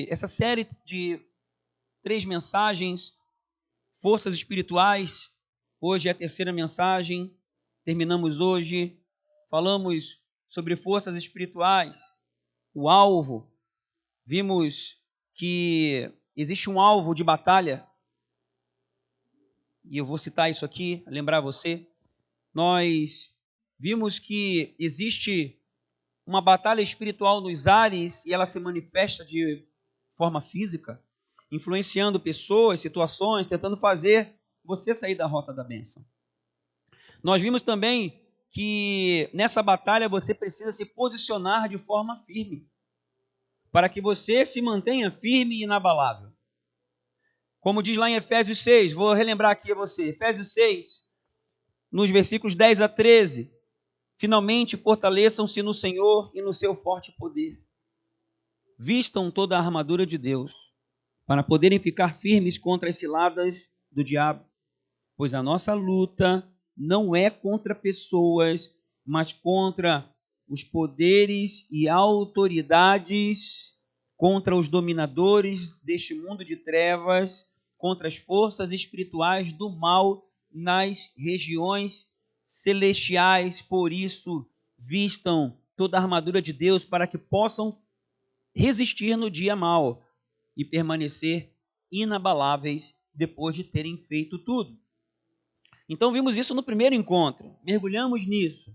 essa série de 3 mensagens, forças espirituais. Hoje é a terceira mensagem, terminamos hoje, falamos sobre forças espirituais, o alvo. Vimos que existe um alvo de batalha, e eu vou citar isso aqui, lembrar você. Nós vimos que existe uma batalha espiritual nos ares e ela se manifesta de forma física, influenciando pessoas, situações, tentando fazer você sair da rota da bênção. Nós vimos também que nessa batalha você precisa se posicionar de forma firme, para que você se mantenha firme e inabalável. Como diz lá em Efésios 6, vou relembrar aqui a você, Efésios 6, nos versículos 10 a 13, finalmente fortaleçam-se no Senhor e no seu forte poder. Vistam toda a armadura de Deus, para poderem ficar firmes contra as ciladas do diabo, pois a nossa luta não é contra pessoas, mas contra os poderes e autoridades, contra os dominadores deste mundo de trevas, contra as forças espirituais do mal nas regiões celestiais. Por isso, vistam toda a armadura de Deus para que possam resistir no dia mau e permanecer inabaláveis depois de terem feito tudo. Então vimos isso no primeiro encontro, mergulhamos nisso.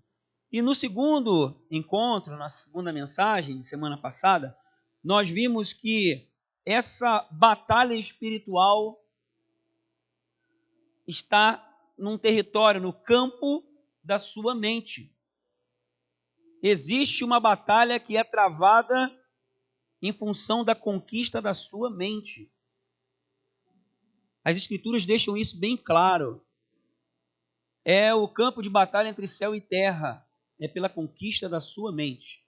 E no segundo encontro, na segunda mensagem de semana passada, nós vimos que essa batalha espiritual está num território, no campo da sua mente. Existe uma batalha que é travada em função da conquista da sua mente. As Escrituras deixam isso bem claro. É o campo de batalha entre céu e terra. É pela conquista da sua mente.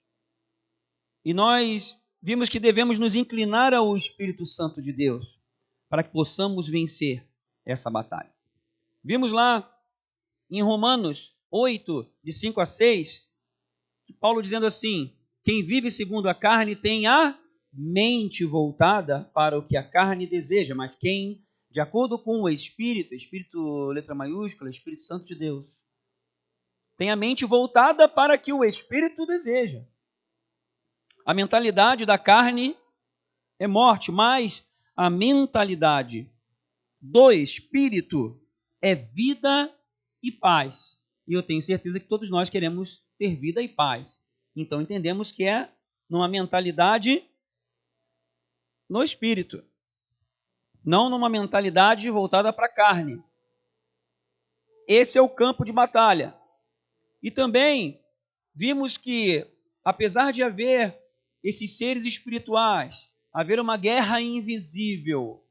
E nós vimos que devemos nos inclinar ao Espírito Santo de Deus para que possamos vencer essa batalha. Vimos lá em Romanos 8, de 5 a 6, Paulo dizendo assim: quem vive segundo a carne tem a mente voltada para o que a carne deseja, mas quem, de acordo com o Espírito, Espírito letra maiúscula, Espírito Santo de Deus, tem a mente voltada para o que o Espírito deseja. A mentalidade da carne é morte, mas a mentalidade do Espírito é vida e paz. E eu tenho certeza que todos nós queremos ter vida e paz. Então entendemos que é numa mentalidade no Espírito, não numa mentalidade voltada para a carne. Esse é o campo de batalha. E também vimos que, apesar de haver esses seres espirituais, haver uma guerra invisível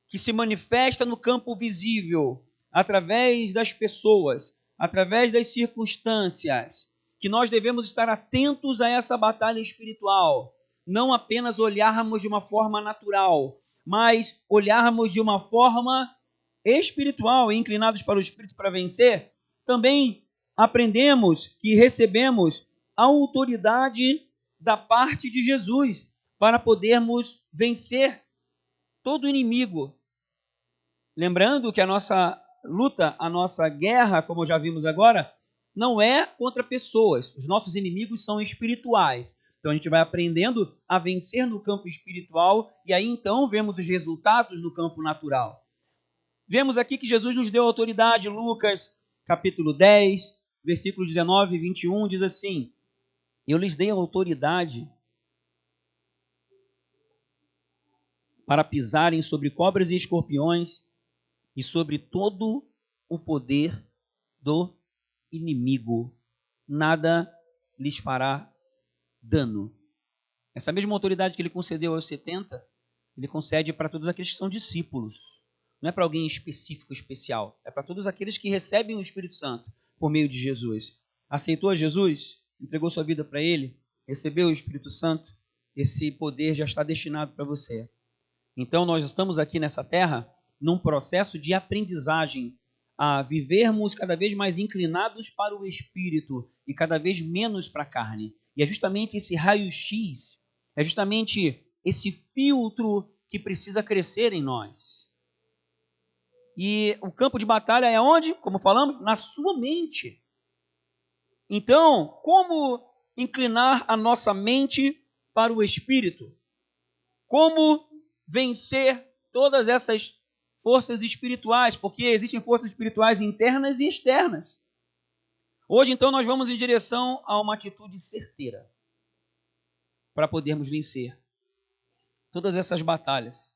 que se manifesta no campo visível através das pessoas, através das circunstâncias, que nós devemos estar atentos a essa batalha espiritual, não apenas olharmos de uma forma natural, mas olharmos de uma forma espiritual e inclinados para o Espírito para vencer. Também aprendemos que recebemos a autoridade da parte de Jesus para podermos vencer todo inimigo. Lembrando que a nossa luta, a nossa guerra, como já vimos agora, não é contra pessoas. Os nossos inimigos são espirituais. Então a gente vai aprendendo a vencer no campo espiritual e aí então vemos os resultados no campo natural. Vemos aqui que Jesus nos deu autoridade. Lucas capítulo 10, versículos 19 e 21 diz assim: eu lhes dei autoridade para pisarem sobre cobras e escorpiões e sobre todo o poder do inimigo. Nada lhes fará dano. Essa mesma autoridade que ele concedeu aos 70, ele concede para todos aqueles que são discípulos. Não é para alguém específico, especial. É para todos aqueles que recebem o Espírito Santo por meio de Jesus. Aceitou a Jesus? Entregou sua vida para ele? Recebeu o Espírito Santo? Esse poder já está destinado para você. Então nós estamos aqui nessa terra num processo de aprendizagem a vivermos cada vez mais inclinados para o Espírito e cada vez menos para a carne. E é justamente esse raio-x, é justamente esse filtro que precisa crescer em nós. E o campo de batalha é onde? Como falamos? Na sua mente. Então, como inclinar a nossa mente para o Espírito? Como vencer todas essas forças espirituais? Porque existem forças espirituais internas e externas. Hoje, então, nós vamos em direção a uma atitude certeira para podermos vencer todas essas batalhas.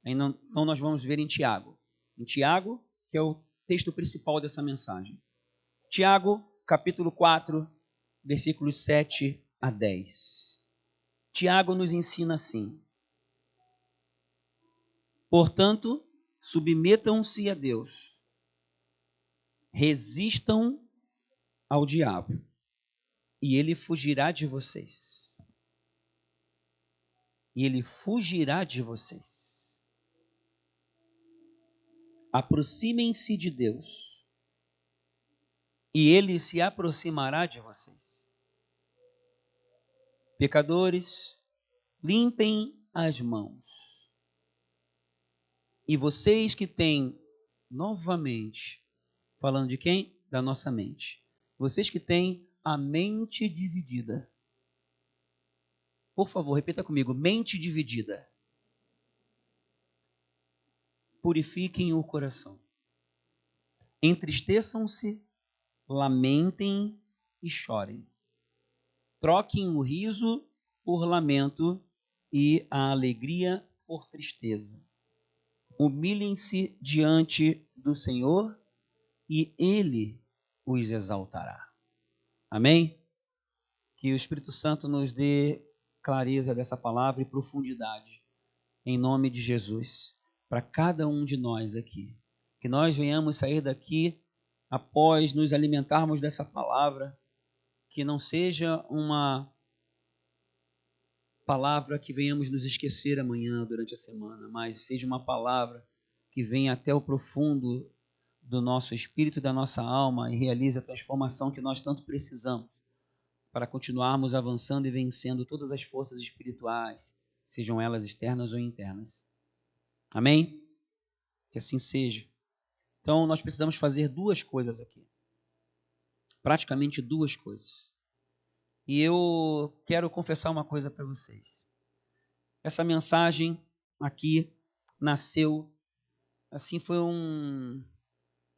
Então, nós vamos ver em Tiago. Em Tiago, que é o texto principal dessa mensagem. Tiago, capítulo 4, versículos 7 a 10. Tiago nos ensina assim: portanto, submetam-se a Deus, resistam ao diabo, e ele fugirá de vocês. E ele fugirá de vocês. Aproximem-se de Deus, e ele se aproximará de vocês. Pecadores, limpem as mãos. E vocês que têm, novamente, falando de quem? Da nossa mente. Vocês que têm a mente dividida. Por favor, repita comigo. Mente dividida. Purifiquem o coração. Entristeçam-se, lamentem e chorem. Troquem o riso por lamento e a alegria por tristeza. Humilhem-se diante do Senhor e Ele os exaltará. Amém? Que o Espírito Santo nos dê clareza dessa palavra e profundidade, em nome de Jesus, para cada um de nós aqui. Que nós venhamos sair daqui após nos alimentarmos dessa palavra, que não seja uma palavra que venhamos nos esquecer amanhã durante a semana, mas seja uma palavra que venha até o profundo do nosso espírito e da nossa alma e realize a transformação que nós tanto precisamos para continuarmos avançando e vencendo todas as forças espirituais, sejam elas externas ou internas. Amém? Que assim seja. Então, nós precisamos fazer duas coisas aqui. Praticamente duas coisas. E eu quero confessar uma coisa para vocês. Essa mensagem aqui nasceu, assim,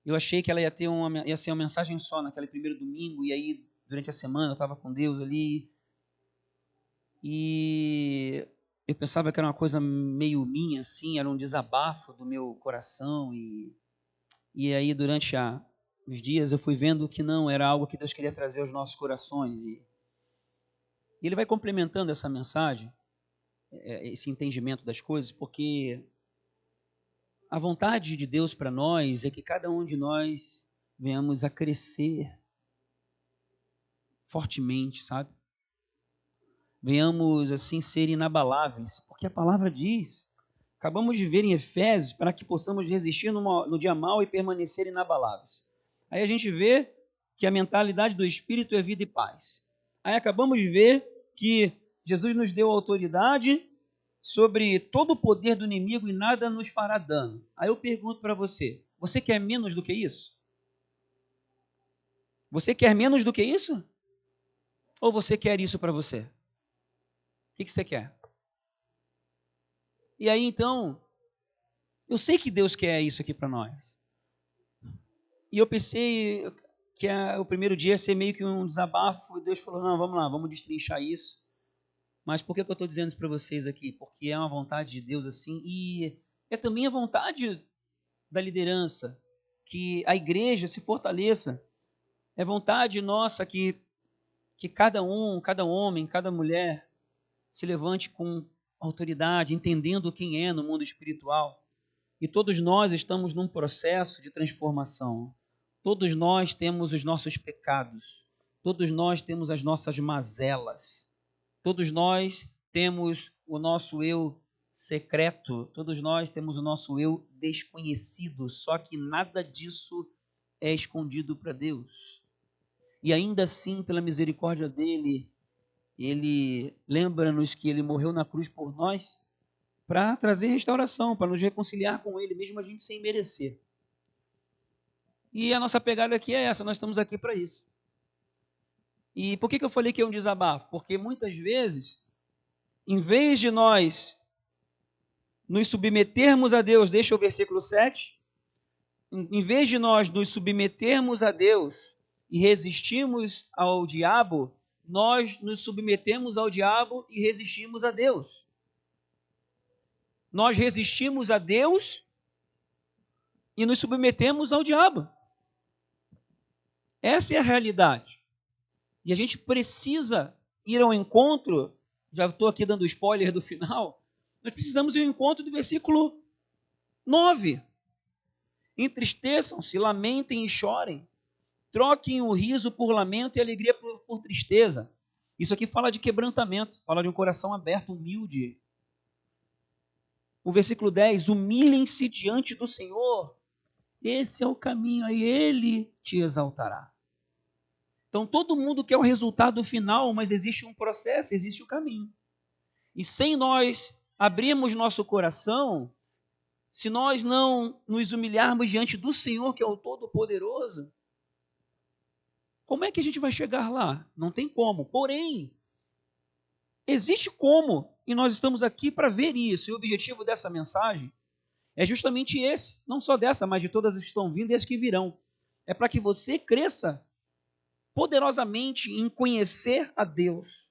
eu achei que ela ia ser uma mensagem só naquele primeiro domingo, e aí, durante a semana, eu estava com Deus ali, e eu pensava que era uma coisa meio minha, assim, era um desabafo do meu coração, e aí, durante os dias, eu fui vendo que não, era algo que Deus queria trazer aos nossos corações, e Ele vai complementando essa mensagem, esse entendimento das coisas, porque a vontade de Deus para nós é que cada um de nós venhamos a crescer fortemente, sabe? Venhamos assim ser inabaláveis, porque a palavra diz, acabamos de ver em Efésios, para que possamos resistir no dia mau e permanecer inabaláveis. Aí a gente vê que a mentalidade do Espírito é vida e paz. Aí acabamos de ver que Jesus nos deu autoridade sobre todo o poder do inimigo e nada nos fará dano. Aí eu pergunto para você, você quer menos do que isso? Você quer menos do que isso? Ou você quer isso para você? O que você quer? E aí então, eu sei que Deus quer isso aqui para nós. E eu pensei que o primeiro dia ia ser meio que um desabafo, e Deus falou, não, vamos lá, vamos destrinchar isso. Mas por que eu estou dizendo isso para vocês aqui? Porque é uma vontade de Deus assim, e é também a vontade da liderança, que a igreja se fortaleça. É vontade nossa que cada homem, cada mulher se levante com autoridade, entendendo quem é no mundo espiritual. E todos nós estamos num processo de transformação. Todos nós temos os nossos pecados. Todos nós temos as nossas mazelas. Todos nós temos o nosso eu secreto. Todos nós temos o nosso eu desconhecido. Só que nada disso é escondido para Deus. E ainda assim, pela misericórdia dele, Ele lembra-nos que ele morreu na cruz por nós para trazer restauração, para nos reconciliar com ele, mesmo a gente sem merecer. E a nossa pegada aqui é essa, nós estamos aqui para isso. E por que eu falei que é um desabafo? Porque muitas vezes, em vez de nós nos submetermos a Deus, deixa o versículo 7, em vez de nós nos submetermos a Deus e resistirmos ao diabo, nós nos submetemos ao diabo e resistimos a Deus. Nós resistimos a Deus e nos submetemos ao diabo. Essa é a realidade. E a gente precisa ir ao encontro, já estou aqui dando spoiler do final, nós precisamos ir ao encontro do versículo 9. Entristeçam-se, lamentem e chorem. Troquem o riso por lamento e alegria por tristeza. Isso aqui fala de quebrantamento, fala de um coração aberto, humilde. O versículo 10, humilhem-se diante do Senhor. Esse é o caminho, aí Ele te exaltará. Então todo mundo quer o resultado final, mas existe um processo, existe o caminho. E sem nós abrirmos nosso coração, se nós não nos humilharmos diante do Senhor, que é o Todo-Poderoso, como é que a gente vai chegar lá? Não tem como. Porém, existe como, e nós estamos aqui para ver isso. E o objetivo dessa mensagem é justamente esse, não só dessa, mas de todas as que estão vindo e as que virão. É para que você cresça poderosamente em conhecer a Deus,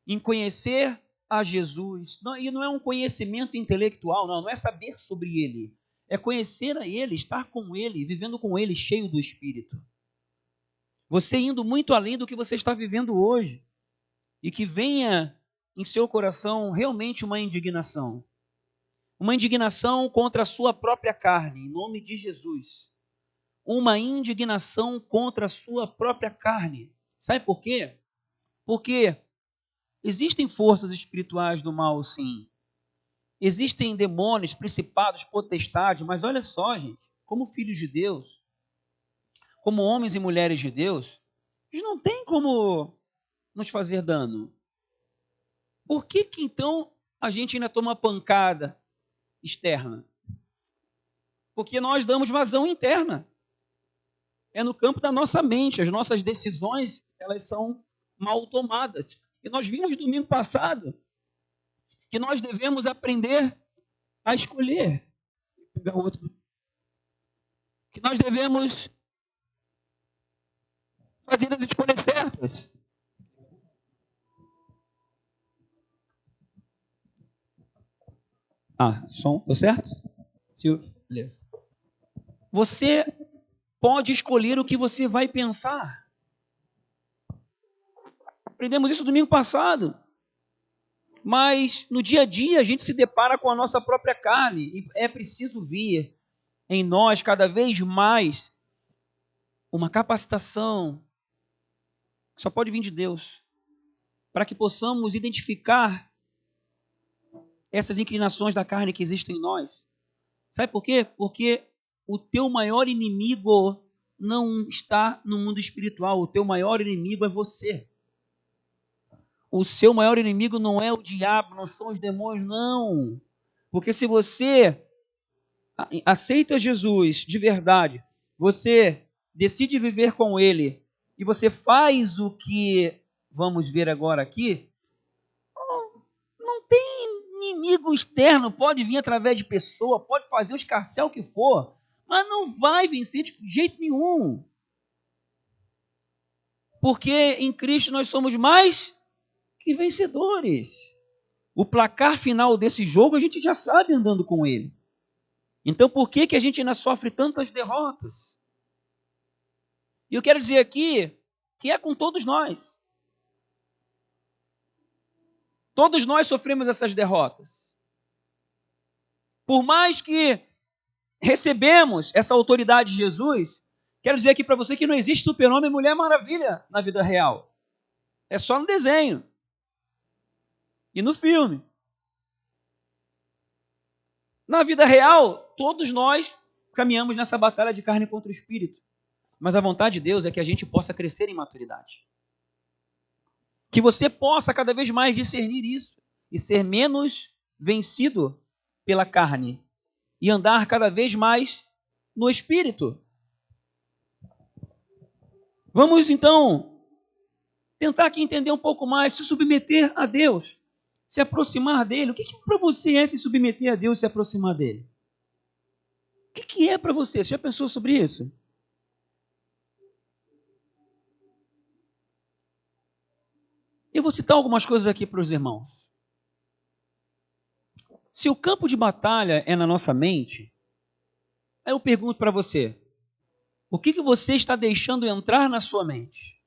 em conhecer a Jesus. E não é um conhecimento intelectual, não é saber sobre Ele. É conhecer a Ele, estar com Ele, vivendo com Ele, cheio do Espírito. Você indo muito além do que você está vivendo hoje. E que venha em seu coração realmente uma indignação. Uma indignação contra a sua própria carne, em nome de Jesus. Uma indignação contra a sua própria carne. Sabe por quê? Porque existem forças espirituais do mal, sim. Existem demônios, principados, potestades, mas olha só, gente, como filhos de Deus, como homens e mulheres de Deus, eles não têm como nos fazer dano. Por que então a gente ainda toma pancada externa? Porque nós damos vazão interna. É no campo da nossa mente. As nossas decisões, elas são mal tomadas. E nós vimos domingo passado que nós devemos aprender a escolher. Vou pegar outro. Que nós devemos fazer as escolhas certas. Som, deu certo? Sim, beleza. Você pode escolher o que você vai pensar. Aprendemos isso domingo passado. Mas no dia a dia a gente se depara com a nossa própria carne. E é preciso vir em nós cada vez mais uma capacitação que só pode vir de Deus. Para que possamos identificar essas inclinações da carne que existem em nós. Sabe por quê? Porque o teu maior inimigo não está no mundo espiritual. O teu maior inimigo é você. O seu maior inimigo não é o diabo, não são os demônios, não. Porque se você aceita Jesus de verdade, você decide viver com Ele e você faz o que vamos ver agora aqui, não tem inimigo externo, pode vir através de pessoa, pode fazer o escarcéu que for, mas não vai vencer de jeito nenhum. Porque em Cristo nós somos mais que vencedores. O placar final desse jogo a gente já sabe andando com Ele. Então por que a gente ainda sofre tantas derrotas? E eu quero dizer aqui que é com todos nós. Todos nós sofremos essas derrotas. Por mais que recebemos essa autoridade de Jesus, quero dizer aqui para você que não existe super-homem e mulher maravilha na vida real. É só no desenho. E no filme. Na vida real, todos nós caminhamos nessa batalha de carne contra o espírito. Mas a vontade de Deus é que a gente possa crescer em maturidade. Que você possa cada vez mais discernir isso e ser menos vencido pela carne e andar cada vez mais no Espírito. Vamos então tentar aqui entender um pouco mais, se submeter a Deus, se aproximar dele. O que para você é se submeter a Deus e se aproximar dele? O que é para você? Você já pensou sobre isso? Eu vou citar algumas coisas aqui para os irmãos. Se o campo de batalha é na nossa mente, aí eu pergunto para você, o que você está deixando entrar na sua mente?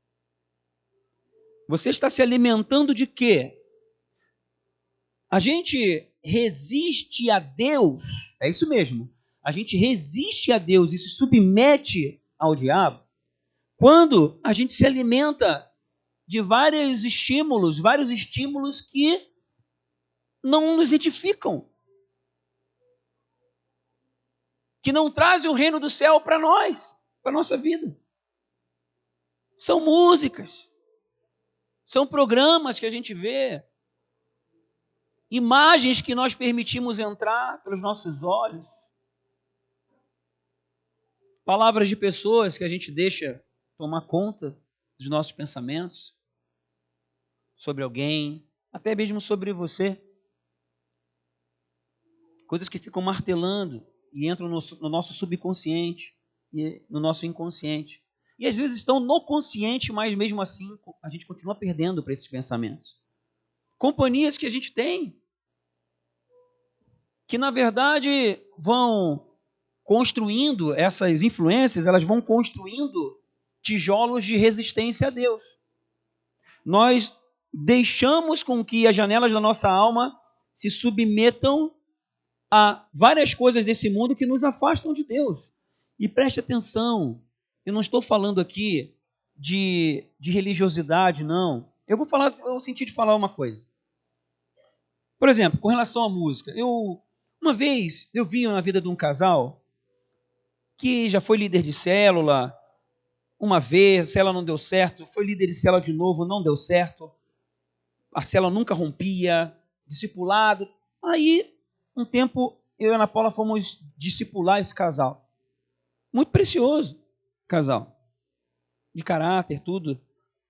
Você está se alimentando de quê? A gente resiste a Deus, é isso mesmo, a gente resiste a Deus e se submete ao diabo quando a gente se alimenta de vários estímulos que não nos edificam, que não trazem o reino do céu para nós, para a nossa vida. São músicas, são programas que a gente vê, imagens que nós permitimos entrar pelos nossos olhos, palavras de pessoas que a gente deixa tomar conta dos nossos pensamentos sobre alguém, até mesmo sobre você. Coisas que ficam martelando e entram no nosso subconsciente e no nosso inconsciente. E às vezes estão no consciente, mas mesmo assim a gente continua perdendo para esses pensamentos. Companhias que a gente tem, que na verdade vão construindo essas influências, elas vão construindo tijolos de resistência a Deus. Nós deixamos com que as janelas da nossa alma se submetam a várias coisas desse mundo que nos afastam de Deus. E preste atenção, eu não estou falando aqui de religiosidade, não. Eu vou sentir de falar uma coisa. Por exemplo, com relação à música, uma vez eu vi na vida de um casal que já foi líder de célula, uma vez, a célula não deu certo, foi líder de célula de novo, não deu certo, a célula nunca rompia, discipulado. Aí, um tempo, eu e a Ana Paula fomos discipular esse casal. Muito precioso, casal. De caráter, tudo.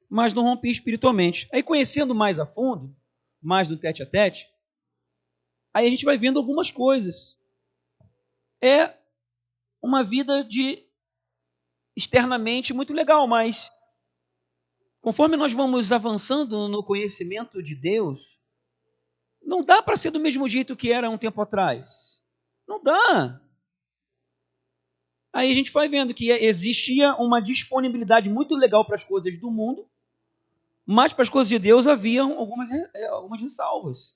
Mas não rompia espiritualmente. Aí, conhecendo mais a fundo, mais do tete a tete, aí a gente vai vendo algumas coisas. É uma vida externamente muito legal, mas conforme nós vamos avançando no conhecimento de Deus, não dá para ser do mesmo jeito que era um tempo atrás. Não dá. Aí a gente vai vendo que existia uma disponibilidade muito legal para as coisas do mundo, mas para as coisas de Deus haviam algumas ressalvas.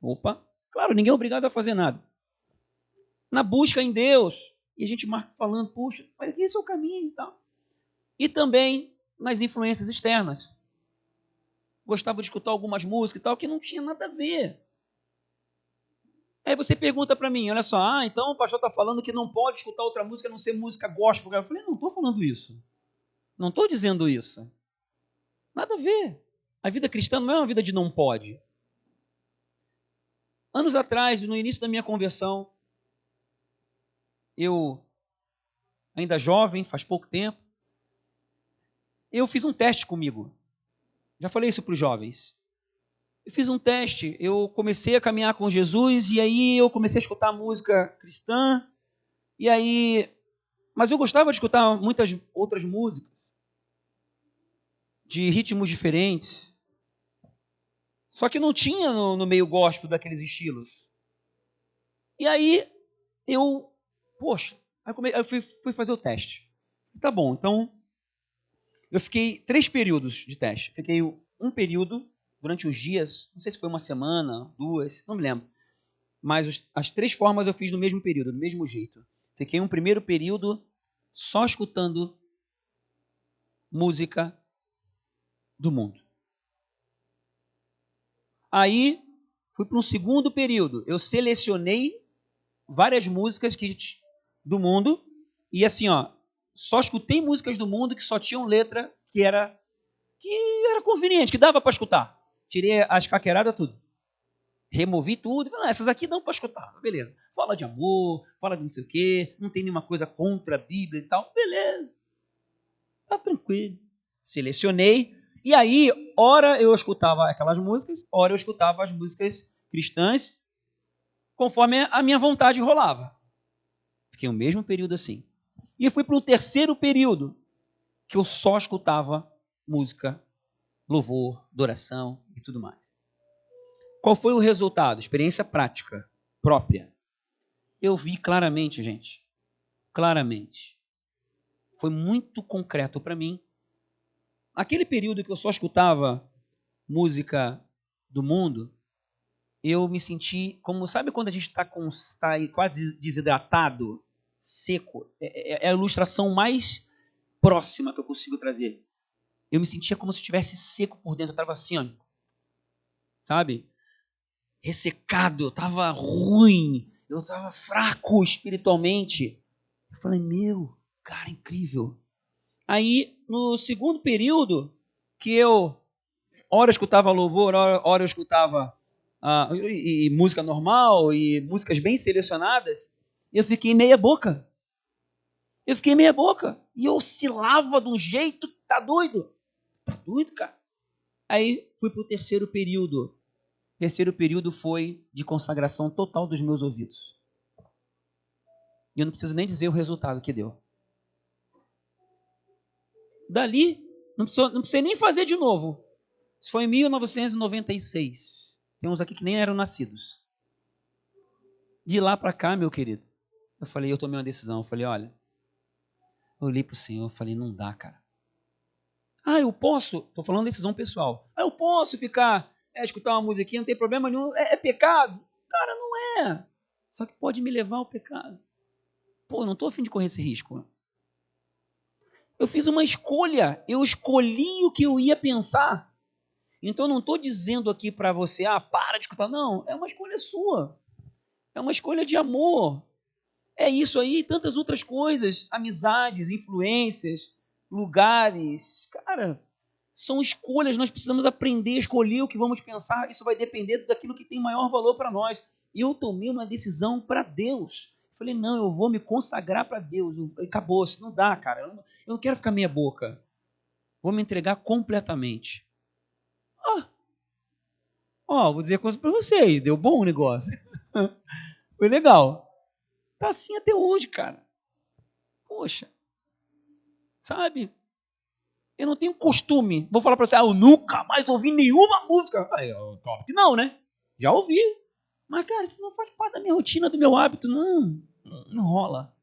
Opa, claro, ninguém é obrigado a fazer nada. Na busca em Deus, e a gente falando, puxa, mas esse é o caminho e tal. E também nas influências externas. Gostava de escutar algumas músicas e tal, que não tinha nada a ver. Aí você pergunta para mim, olha só, então o pastor está falando que não pode escutar outra música a não ser música gospel. Eu falei, não estou falando isso. Não estou dizendo isso. Nada a ver. A vida cristã não é uma vida de não pode. Anos atrás, no início da minha conversão, eu, ainda jovem, faz pouco tempo, eu fiz um teste comigo. Já falei isso para os jovens. Eu fiz um teste, eu comecei a caminhar com Jesus e aí eu comecei a escutar música cristã mas eu gostava de escutar muitas outras músicas de ritmos diferentes. Só que não tinha no meio gospel daqueles estilos. E aí aí eu fui fazer o teste. Tá bom, então eu fiquei 3 períodos de teste. Fiquei um período durante uns dias, não sei se foi uma semana, 2, não me lembro. Mas as 3 formas eu fiz no mesmo período, do mesmo jeito. Fiquei um primeiro período só escutando música do mundo. Aí fui para um segundo período. Eu selecionei várias músicas do mundo e assim, só escutei músicas do mundo que só tinham letra que era que era conveniente, que dava para escutar. Tirei as caqueradas, tudo. Removi tudo. Falei, essas aqui dão para escutar. Beleza. Fala de amor, fala de não sei o quê, não tem nenhuma coisa contra a Bíblia e tal. Beleza. Tá tranquilo. Selecionei. E aí, ora eu escutava aquelas músicas, ora eu escutava as músicas cristãs, conforme a minha vontade rolava. Fiquei o mesmo período assim. E eu fui para o terceiro período, que eu só escutava música, louvor, adoração e tudo mais. Qual foi o resultado? Experiência prática, própria. Eu vi claramente, gente. Claramente. Foi muito concreto para mim. Aquele período que eu só escutava música do mundo, eu me senti como, sabe quando a gente está quase desidratado, seco? É a ilustração mais próxima que eu consigo trazer. Eu me sentia como se estivesse seco por dentro, eu estava assim, ó, sabe? Ressecado, eu estava ruim, eu estava fraco espiritualmente. Eu falei, meu, cara, incrível. Aí, no segundo período, que eu, ora eu escutava louvor, ora eu escutava e música normal, e músicas bem selecionadas, eu fiquei meia boca. Eu fiquei meia boca. E eu oscilava de um jeito, tá doido? Tá doido, cara? Aí, fui pro terceiro período. O terceiro período foi de consagração total dos meus ouvidos. E eu não preciso nem dizer o resultado que deu. Dali, não precisei nem fazer de novo. Isso foi em 1996. Tem uns aqui que nem eram nascidos. De lá para cá, meu querido, eu tomei uma decisão. Eu falei, olha, eu olhei para o Senhor, eu falei, não dá, cara. Eu posso, estou falando decisão pessoal. Eu posso ficar, escutar uma musiquinha, não tem problema nenhum, é pecado? Cara, não é. Só que pode me levar ao pecado. Pô, eu não estou a fim de correr esse risco. Eu fiz uma escolha, eu escolhi o que eu ia pensar. Então, eu não estou dizendo aqui para você, para de escutar. Não, é uma escolha sua. É uma escolha de amor. É isso aí e tantas outras coisas. Amizades, influências, lugares. Cara, são escolhas. Nós precisamos aprender a escolher o que vamos pensar. Isso vai depender daquilo que tem maior valor para nós. Eu tomei uma decisão para Deus. Falei, não, eu vou me consagrar para Deus. Acabou, isso não dá, cara. Eu não quero ficar meia boca. Vou me entregar completamente. Vou dizer coisa para vocês. Deu bom o negócio. Foi legal. Tá assim até hoje, cara. Poxa. Sabe? Eu não tenho costume. Vou falar para você, eu nunca mais ouvi nenhuma música. Claro que não, né? Já ouvi. Mas, cara, isso não faz parte da minha rotina, do meu hábito. Não rola.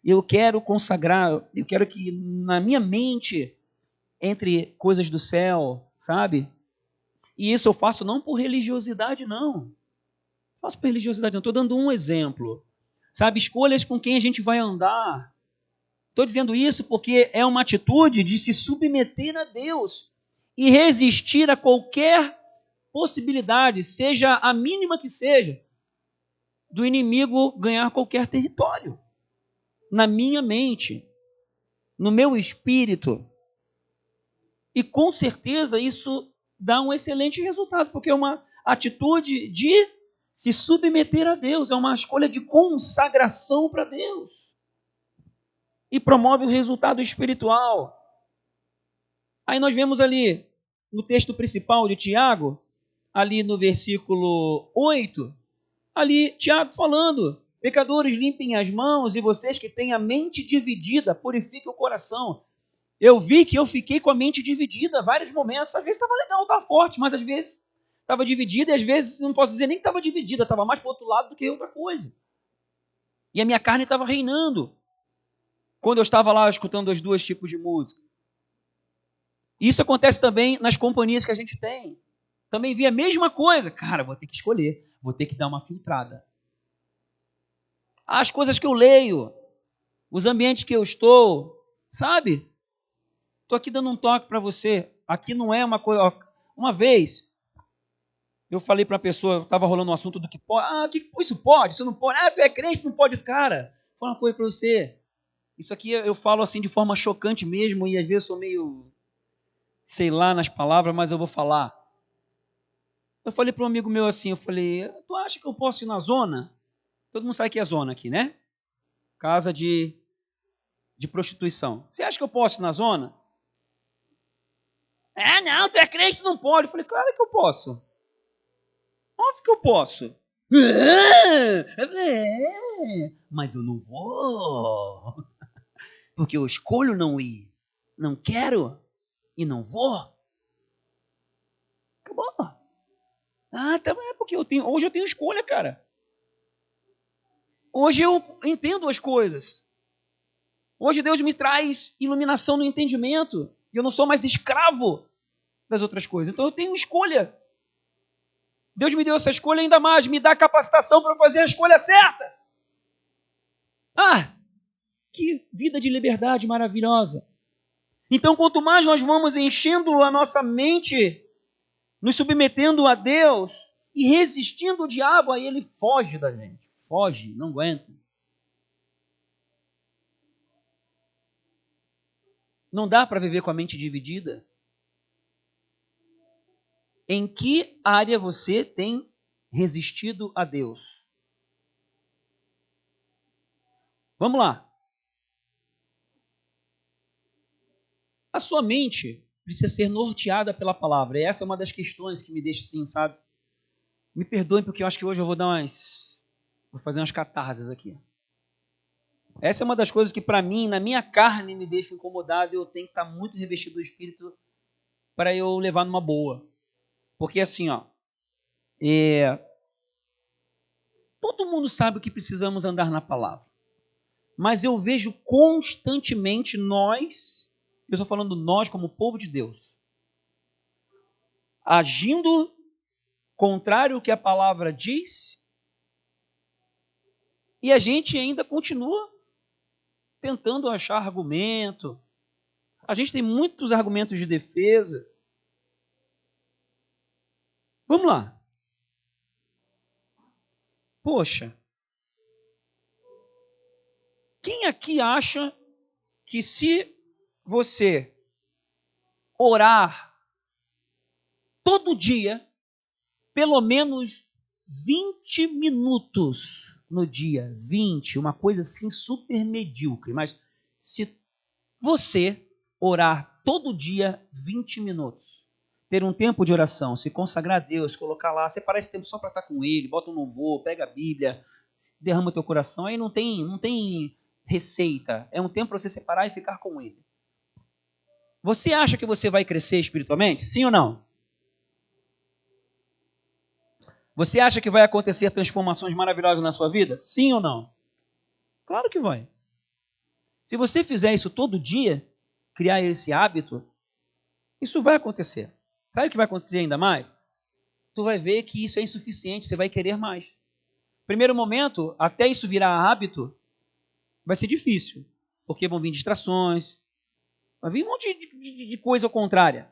Eu quero consagrar, eu quero que na minha mente entre coisas do céu, sabe? E isso eu faço não por religiosidade, não. Faço por religiosidade, não. Estou dando um exemplo. Sabe, escolhas com quem a gente vai andar. Estou dizendo isso porque é uma atitude de se submeter a Deus e resistir a qualquer possibilidade, seja a mínima que seja, do inimigo ganhar qualquer território. Na minha mente, no meu espírito. E com certeza isso dá um excelente resultado, porque é uma atitude de se submeter a Deus, é uma escolha de consagração para Deus. E promove o resultado espiritual. Aí nós vemos ali no texto principal de Tiago, ali no versículo 8, ali Tiago falando, pecadores, limpem as mãos, e vocês que têm a mente dividida, purifiquem o coração. Eu vi que eu fiquei com a mente dividida em vários momentos. Às vezes estava legal, estava forte, mas às vezes estava dividida, e às vezes, não posso dizer nem que estava dividida, estava mais para o outro lado do que outra coisa. E a minha carne estava reinando quando eu estava lá escutando os dois tipos de música. Isso acontece também nas companhias que a gente tem. Também vi a mesma coisa. Cara, vou ter que escolher, vou ter que dar uma filtrada. As coisas que eu leio, os ambientes que eu estou, sabe? Estou aqui dando um toque para você. Aqui não é uma coisa... Uma vez, eu falei para a pessoa, estava rolando um assunto do que pode. Isso pode, isso não pode. Tu é crente, não pode. Cara, vou falar uma coisa para você. Isso aqui eu falo assim de forma chocante mesmo, e às vezes eu sou meio sei lá nas palavras, mas eu vou falar. Eu falei para um amigo meu assim, eu falei, tu acha que eu posso ir na zona? Todo mundo sabe que é zona aqui, né? Casa de prostituição. Você acha que eu posso ir na zona? Não, tu é crente, tu não pode. Eu falei, claro que eu posso. Óbvio que eu posso. Eu falei, mas eu não vou. Porque eu escolho não ir. Não quero e não vou. Acabou. Tá, é porque hoje eu tenho escolha, cara. Hoje eu entendo as coisas. Hoje Deus me traz iluminação no entendimento. E eu não sou mais escravo das outras coisas. Então eu tenho escolha. Deus me deu essa escolha ainda mais, me dá capacitação para fazer a escolha certa. Que vida de liberdade maravilhosa. Então, quanto mais nós vamos enchendo a nossa mente, nos submetendo a Deus e resistindo ao diabo, aí ele foge da gente. Foge, não aguenta. Não dá para viver com a mente dividida. Em que área você tem resistido a Deus? Vamos lá. A sua mente precisa ser norteada pela palavra. E essa é uma das questões que me deixa assim, sabe? Me perdoem porque eu acho que hoje eu vou vou fazer umas catarses aqui. Essa é uma das coisas que para mim, na minha carne, me deixa incomodado e eu tenho que estar muito revestido do Espírito para eu levar numa boa. Porque assim, todo mundo sabe o que precisamos andar na palavra. Mas eu vejo constantemente eu estou falando nós como povo de Deus, agindo contrário ao que a palavra diz, e a gente ainda continua tentando achar argumento. A gente tem muitos argumentos de defesa. Vamos lá. Poxa, quem aqui acha que se você orar todo dia, pelo menos 20 minutos no dia, 20, uma coisa assim super medíocre, mas se você orar todo dia 20 minutos, ter um tempo de oração, se consagrar a Deus, colocar lá, separar esse tempo só para estar com Ele, bota um louvor, pega a Bíblia, derrama o teu coração, aí não tem receita, é um tempo para você separar e ficar com Ele. Você acha que você vai crescer espiritualmente? Sim ou não? Você acha que vai acontecer transformações maravilhosas na sua vida? Sim ou não? Claro que vai. Se você fizer isso todo dia, criar esse hábito, isso vai acontecer. Sabe o que vai acontecer ainda mais? Tu vai ver que isso é insuficiente, você vai querer mais. Primeiro momento, até isso virar hábito, vai ser difícil, porque vão vir distrações, vai vir um monte de coisa contrária.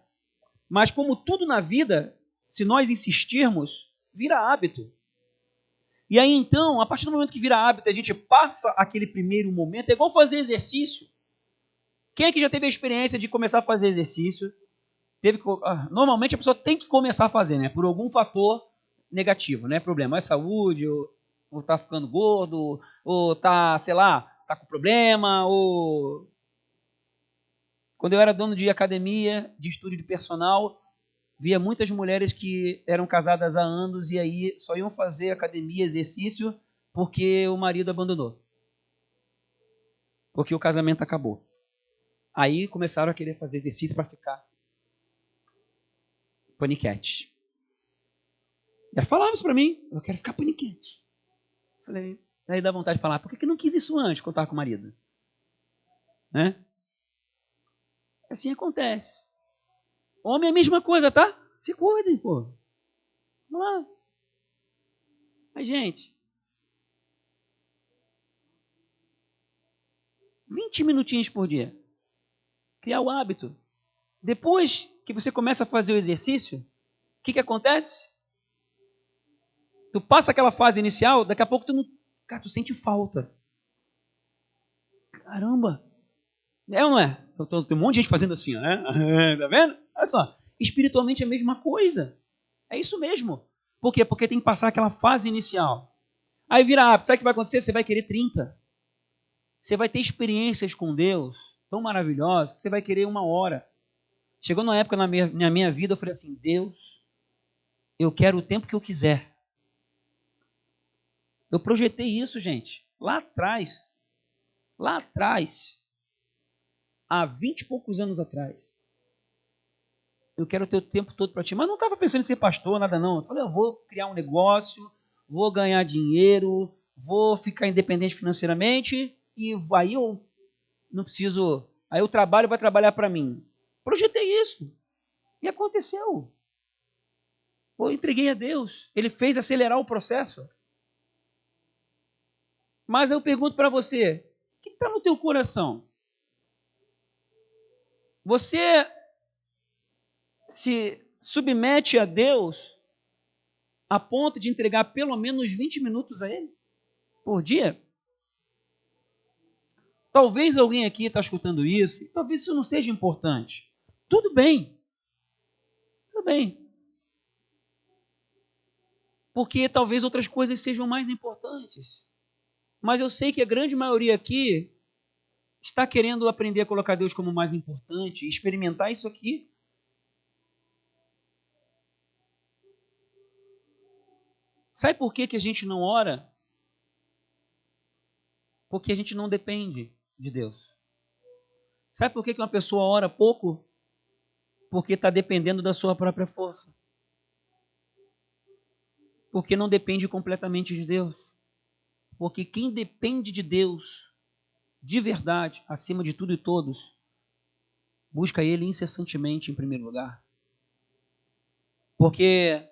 Mas como tudo na vida, se nós insistirmos, vira hábito. E aí então, a partir do momento que vira hábito, a gente passa aquele primeiro momento, é igual fazer exercício. Quem é que já teve a experiência de começar a fazer exercício? Normalmente a pessoa tem que começar a fazer, né? Por algum fator negativo, né? Problema, é saúde, ou tá ficando gordo, ou tá, sei lá, tá com problema, ou... Quando eu era dono de academia, de estúdio de personal, via muitas mulheres que eram casadas há anos e aí só iam fazer academia, exercício, porque o marido abandonou. Porque o casamento acabou. Aí começaram a querer fazer exercício para ficar paniquete. Já falaram isso para mim, eu quero ficar paniquete. Falei, aí dá vontade de falar, por que não quis isso antes quando estava com o marido? Né? Assim acontece. Homem é a mesma coisa, tá? Se cuidem, pô. Vamos lá. Mas, gente, 20 minutinhos por dia. Criar o hábito. Depois que você começa a fazer o exercício, o que acontece? Tu passa aquela fase inicial, daqui a pouco tu sente falta. Caramba, É ou não é? Tem um monte de gente fazendo assim, ó, né? Tá vendo? Olha só. Espiritualmente é a mesma coisa. É isso mesmo. Por quê? Porque tem que passar aquela fase inicial. Aí vira hábito. Sabe o que vai acontecer? Você vai querer 30. Você vai ter experiências com Deus tão maravilhosas que você vai querer 1 hora. Chegou numa época na minha vida, eu falei assim, Deus, eu quero o tempo que eu quiser. Eu projetei isso, gente, lá atrás, há 20 e poucos anos atrás. Eu quero ter o tempo todo para ti. Mas não estava pensando em ser pastor, nada não. Eu falei, eu vou criar um negócio, vou ganhar dinheiro, vou ficar independente financeiramente e aí eu não preciso... Aí o trabalho vai trabalhar para mim. Projetei isso. E aconteceu. Eu entreguei a Deus. Ele fez acelerar o processo. Mas eu pergunto para você, o que está no teu coração? Você se submete a Deus a ponto de entregar pelo menos 20 minutos a Ele por dia? Talvez alguém aqui está escutando isso, talvez isso não seja importante. Tudo bem. Tudo bem. Porque talvez outras coisas sejam mais importantes. Mas eu sei que a grande maioria aqui está querendo aprender a colocar Deus como mais importante e experimentar isso aqui. Sabe por que a gente não ora? Porque a gente não depende de Deus. Sabe por que uma pessoa ora pouco? Porque está dependendo da sua própria força. Porque não depende completamente de Deus. Porque quem depende de Deus, de verdade, acima de tudo e todos, busca Ele incessantemente em primeiro lugar. Porque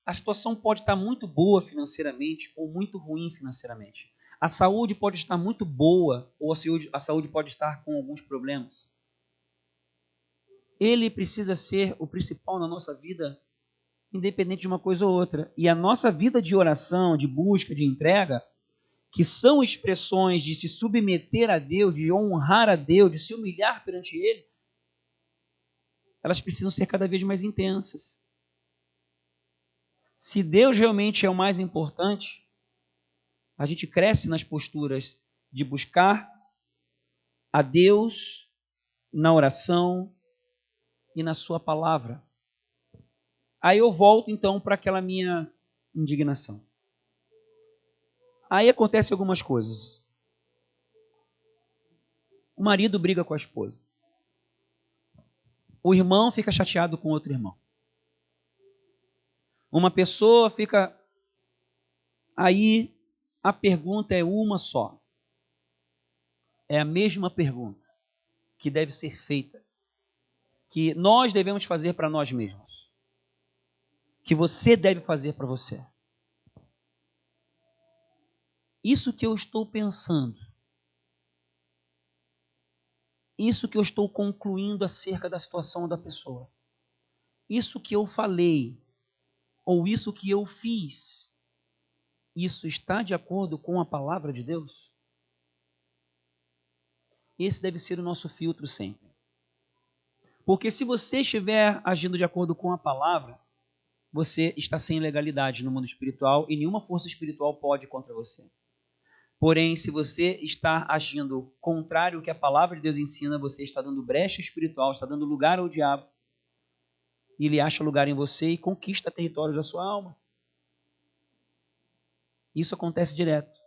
a situação pode estar muito boa financeiramente ou muito ruim financeiramente. A saúde pode estar muito boa ou a saúde pode estar com alguns problemas. Ele precisa ser o principal na nossa vida, independente de uma coisa ou outra. E a nossa vida de oração, de busca, de entrega, que são expressões de se submeter a Deus, de honrar a Deus, de se humilhar perante Ele, elas precisam ser cada vez mais intensas. Se Deus realmente é o mais importante, a gente cresce nas posturas de buscar a Deus na oração e na sua palavra. Aí eu volto então para aquela minha indignação. Aí acontecem algumas coisas. O marido briga com a esposa. O irmão fica chateado com outro irmão. Uma pessoa fica... Aí a pergunta é uma só. É a mesma pergunta que deve ser feita, que nós devemos fazer para nós mesmos, que você deve fazer para você. Isso que eu estou pensando, isso que eu estou concluindo acerca da situação da pessoa, isso que eu falei, ou isso que eu fiz, isso está de acordo com a palavra de Deus? Esse deve ser o nosso filtro sempre. Porque se você estiver agindo de acordo com a palavra, você está sem legalidade no mundo espiritual e nenhuma força espiritual pode contra você. Porém, se você está agindo contrário ao que a palavra de Deus ensina, você está dando brecha espiritual, está dando lugar ao diabo. E ele acha lugar em você e conquista territórios da sua alma. Isso acontece direto.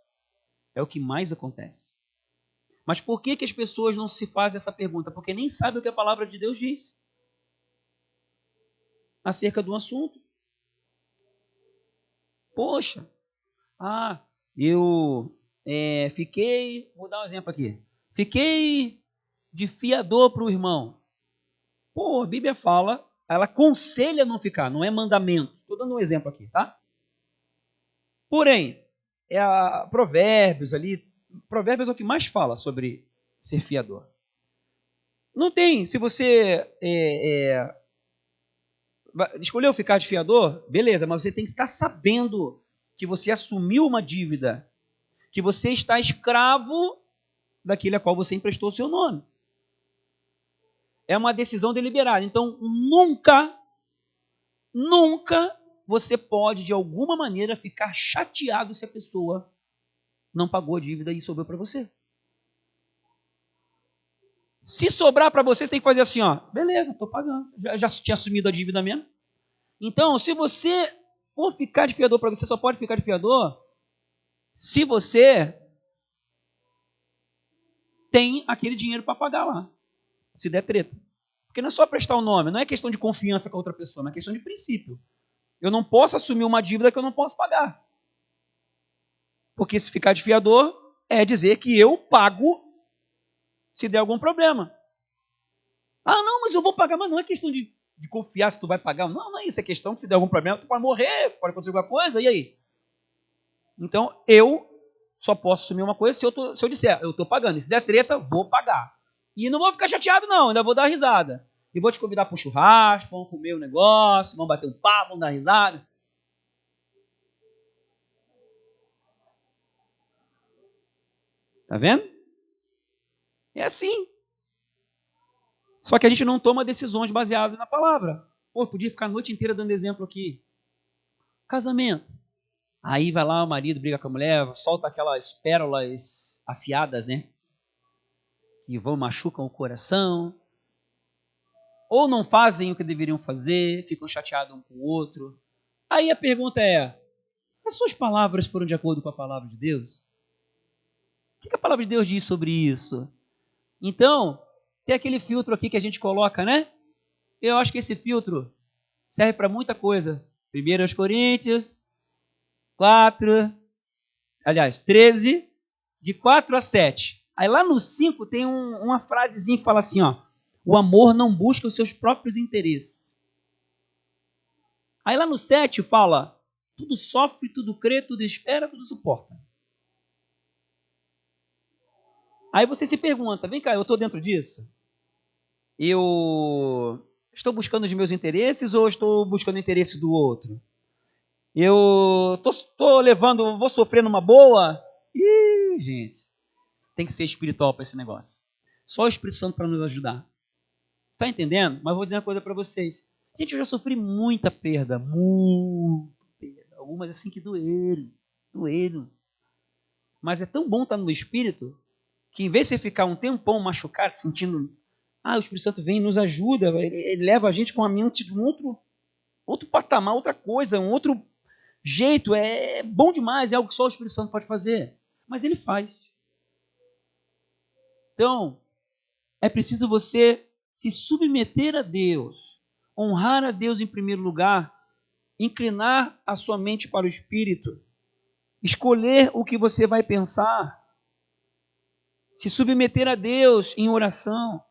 É o que mais acontece. Mas por que as pessoas não se fazem essa pergunta? Porque nem sabem o que a palavra de Deus diz acerca do assunto. Poxa, eu fiquei, vou dar um exemplo aqui, fiquei de fiador para o irmão. Pô, a Bíblia fala, ela aconselha não ficar, não é mandamento. Estou dando um exemplo aqui, tá? Porém, Provérbios ali, Provérbios é o que mais fala sobre ser fiador. Não tem, se você escolheu ficar de fiador, beleza, mas você tem que estar sabendo que você assumiu uma dívida, que você está escravo daquele a qual você emprestou o seu nome. É uma decisão deliberada. Então, nunca você pode, de alguma maneira, ficar chateado se a pessoa não pagou a dívida e sobrou para você. Se sobrar para você, você tem que fazer assim, ó. Beleza, estou pagando. Já tinha assumido a dívida mesmo. Então, se você for ficar de fiador para você, só pode ficar de fiador se você tem aquele dinheiro para pagar lá. Se der treta. Porque não é só prestar o nome, não é questão de confiança com a outra pessoa, é questão de princípio. Eu não posso assumir uma dívida que eu não posso pagar. Porque se ficar de fiador, é dizer que eu pago se der algum problema. Ah, não, mas eu vou pagar. Mas não é questão de confiar se tu vai pagar. Não é isso. É questão que se der algum problema, tu pode morrer, pode acontecer alguma coisa, e aí? Então, eu só posso assumir uma coisa se eu disser, eu estou pagando. E se der treta, vou pagar. E não vou ficar chateado, não. Ainda vou dar risada. E vou te convidar para um churrasco, vamos comer um negócio, vamos bater um papo, vamos dar risada. Tá vendo? É assim. Só que a gente não toma decisões baseadas na palavra. Pô, podia ficar a noite inteira dando exemplo aqui. Casamento. Aí vai lá o marido, briga com a mulher, solta aquelas pérolas afiadas, né? Que vão, machucam o coração. Ou não fazem o que deveriam fazer, ficam chateados um com o outro. Aí a pergunta é, as suas palavras foram de acordo com a palavra de Deus? O que a palavra de Deus diz sobre isso? Então, tem aquele filtro aqui que a gente coloca, né? Eu acho que esse filtro serve para muita coisa. 1 Coríntios 13, de 4 a 7. Aí lá no 5 tem uma frasezinha que fala assim, ó, o amor não busca os seus próprios interesses. Aí lá no 7 fala, tudo sofre, tudo crê, tudo espera, tudo suporta. Aí você se pergunta, vem cá, eu estou dentro disso? Eu estou buscando os meus interesses ou estou buscando o interesse do outro? Eu estou levando, vou sofrer numa boa? Ih, gente, tem que ser espiritual para esse negócio. Só o Espírito Santo para nos ajudar. Está entendendo? Mas vou dizer uma coisa para vocês. Gente, eu já sofri muita perda. Algumas assim que doeram. Mas é tão bom estar no Espírito, que em vez de você ficar um tempão machucado, sentindo, o Espírito Santo vem e nos ajuda, ele leva a gente com a mente de um outro patamar, outra coisa, um outro jeito, é bom demais, é algo que só o Espírito Santo pode fazer. Mas ele faz. Então, é preciso você se submeter a Deus, honrar a Deus em primeiro lugar, inclinar a sua mente para o Espírito, escolher o que você vai pensar, se submeter a Deus em oração,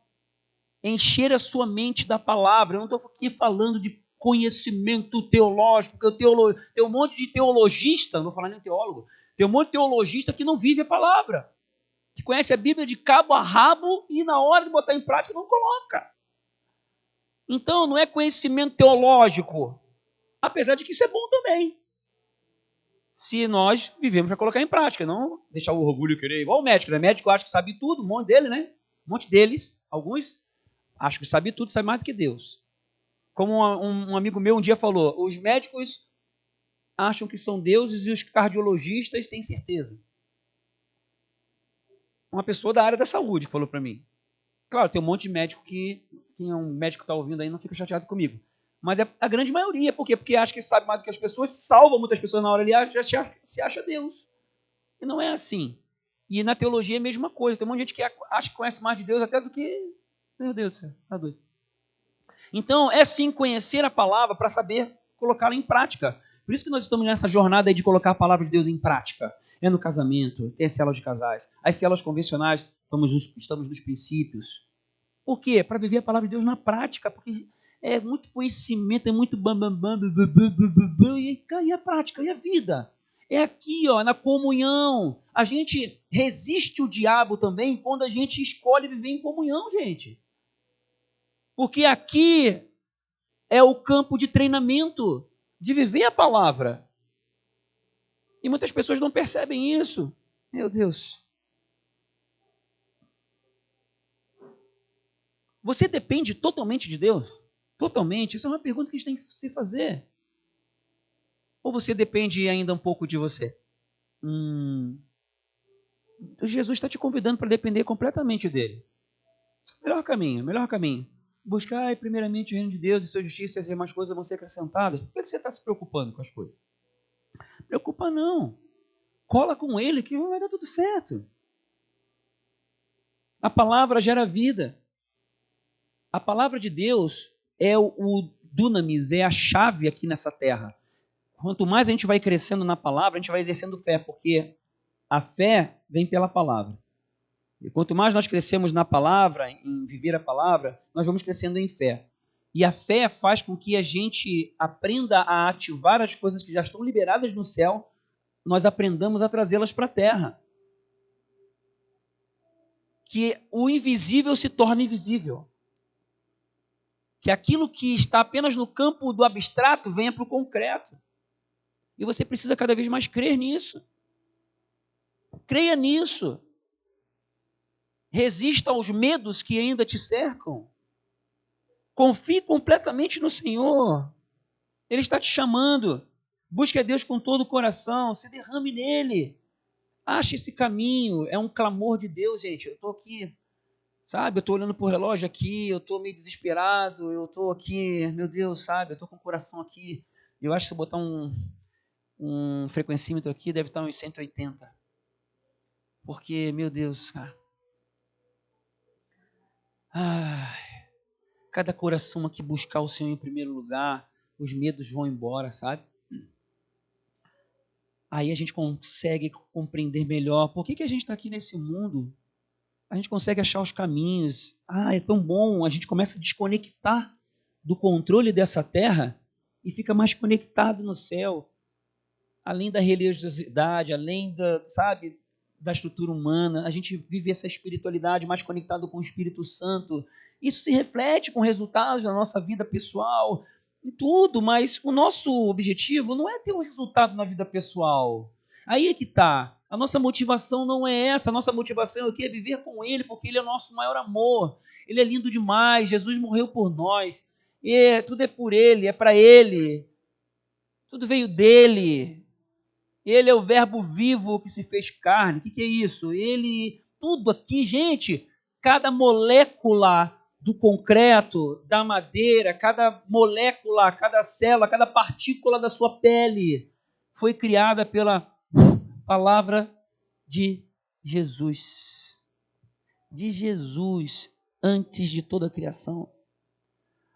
encher a sua mente da palavra. Eu não estou aqui falando de conhecimento teológico, porque tem um monte de teologista, não vou falar nem teólogo, tem um monte de teologista que não vive a palavra, que conhece a Bíblia de cabo a rabo e na hora de botar em prática não coloca. Então não é conhecimento teológico, apesar de que isso é bom também, se nós vivemos para colocar em prática, não deixar o orgulho querer, igual o médico, né? O médico acha que sabe tudo, um monte dele, né? Um monte deles, alguns, acham que sabe tudo, sabe mais do que Deus. Como um amigo meu um dia falou, os médicos acham que são deuses e os cardiologistas têm certeza. Uma pessoa da área da saúde falou para mim. Claro, tem um monte de médico que, quem é um médico que está ouvindo aí, não fica chateado comigo. Mas é a grande maioria. Por quê? Porque acha que sabe mais do que as pessoas, salva muitas pessoas na hora ali, já se acha Deus. E não é assim. E na teologia é a mesma coisa. Tem um monte de gente que acha que conhece mais de Deus até do que... Meu Deus do céu, tá doido. Então, é sim conhecer a palavra para saber colocá-la em prática. Por isso que nós estamos nessa jornada aí de colocar a palavra de Deus em prática. É no casamento, tem as células de casais. As células convencionais, estamos nos princípios. Por quê? Para viver a palavra de Deus na prática, porque é muito conhecimento, é muito bambambam, e a prática, e a vida. É aqui, ó, na comunhão. A gente resiste o diabo também quando a gente escolhe viver em comunhão, gente. Porque aqui é o campo de treinamento, de viver a palavra. E muitas pessoas não percebem isso. Meu Deus. Você depende totalmente de Deus? Totalmente? Isso é uma pergunta que a gente tem que se fazer. Ou você depende ainda um pouco de você? Jesus está te convidando para depender completamente dele. Esse é o melhor caminho, o melhor caminho. Buscar primeiramente o reino de Deus e sua justiça, e as demais coisas vão ser acrescentadas. Por que você está se preocupando com as coisas? Preocupa não. Cola com ele que vai dar tudo certo. A palavra gera vida. A palavra de Deus é o dunamis, é a chave aqui nessa terra. Quanto mais a gente vai crescendo na palavra, a gente vai exercendo fé, porque a fé vem pela palavra. E quanto mais nós crescemos na palavra, em viver a palavra, nós vamos crescendo em fé. E a fé faz com que a gente aprenda a ativar as coisas que já estão liberadas no céu, nós aprendamos a trazê-las para a terra. Que o invisível se torne invisível. Que aquilo que está apenas no campo do abstrato venha para o concreto. E você precisa cada vez mais crer nisso. Creia nisso. Resista aos medos que ainda te cercam. Confie completamente no Senhor. Ele está te chamando. Busque a Deus com todo o coração. Se derrame nele. Ache esse caminho. É um clamor de Deus, gente. Eu estou aqui, sabe? Eu estou olhando para o relógio aqui. Eu estou meio desesperado. Eu estou aqui, meu Deus, sabe? Eu estou com o coração aqui. Eu acho que se eu botar um frequencímetro aqui, deve estar uns 180. Porque, meu Deus, cara. Cada coração aqui buscar o Senhor em primeiro lugar, os medos vão embora, sabe? Aí a gente consegue compreender melhor por que a gente está aqui nesse mundo. A gente consegue achar os caminhos. É tão bom, a gente começa a desconectar do controle dessa terra e fica mais conectado no céu. Além da religiosidade, além da estrutura humana, a gente vive essa espiritualidade mais conectado com o Espírito Santo. Isso se reflete com resultados na nossa vida pessoal, em tudo, mas o nosso objetivo não é ter um resultado na vida pessoal. Aí é que está. A nossa motivação não é essa. A nossa motivação é o quê? É viver com Ele, porque Ele é o nosso maior amor. Ele é lindo demais. Jesus morreu por nós. E tudo é por Ele, é para Ele. Tudo veio dEle. Ele é o verbo vivo que se fez carne. O que é isso? Ele, tudo aqui, gente, cada molécula do concreto, da madeira, cada molécula, cada célula, cada partícula da sua pele foi criada pela palavra de Jesus. De Jesus, antes de toda a criação.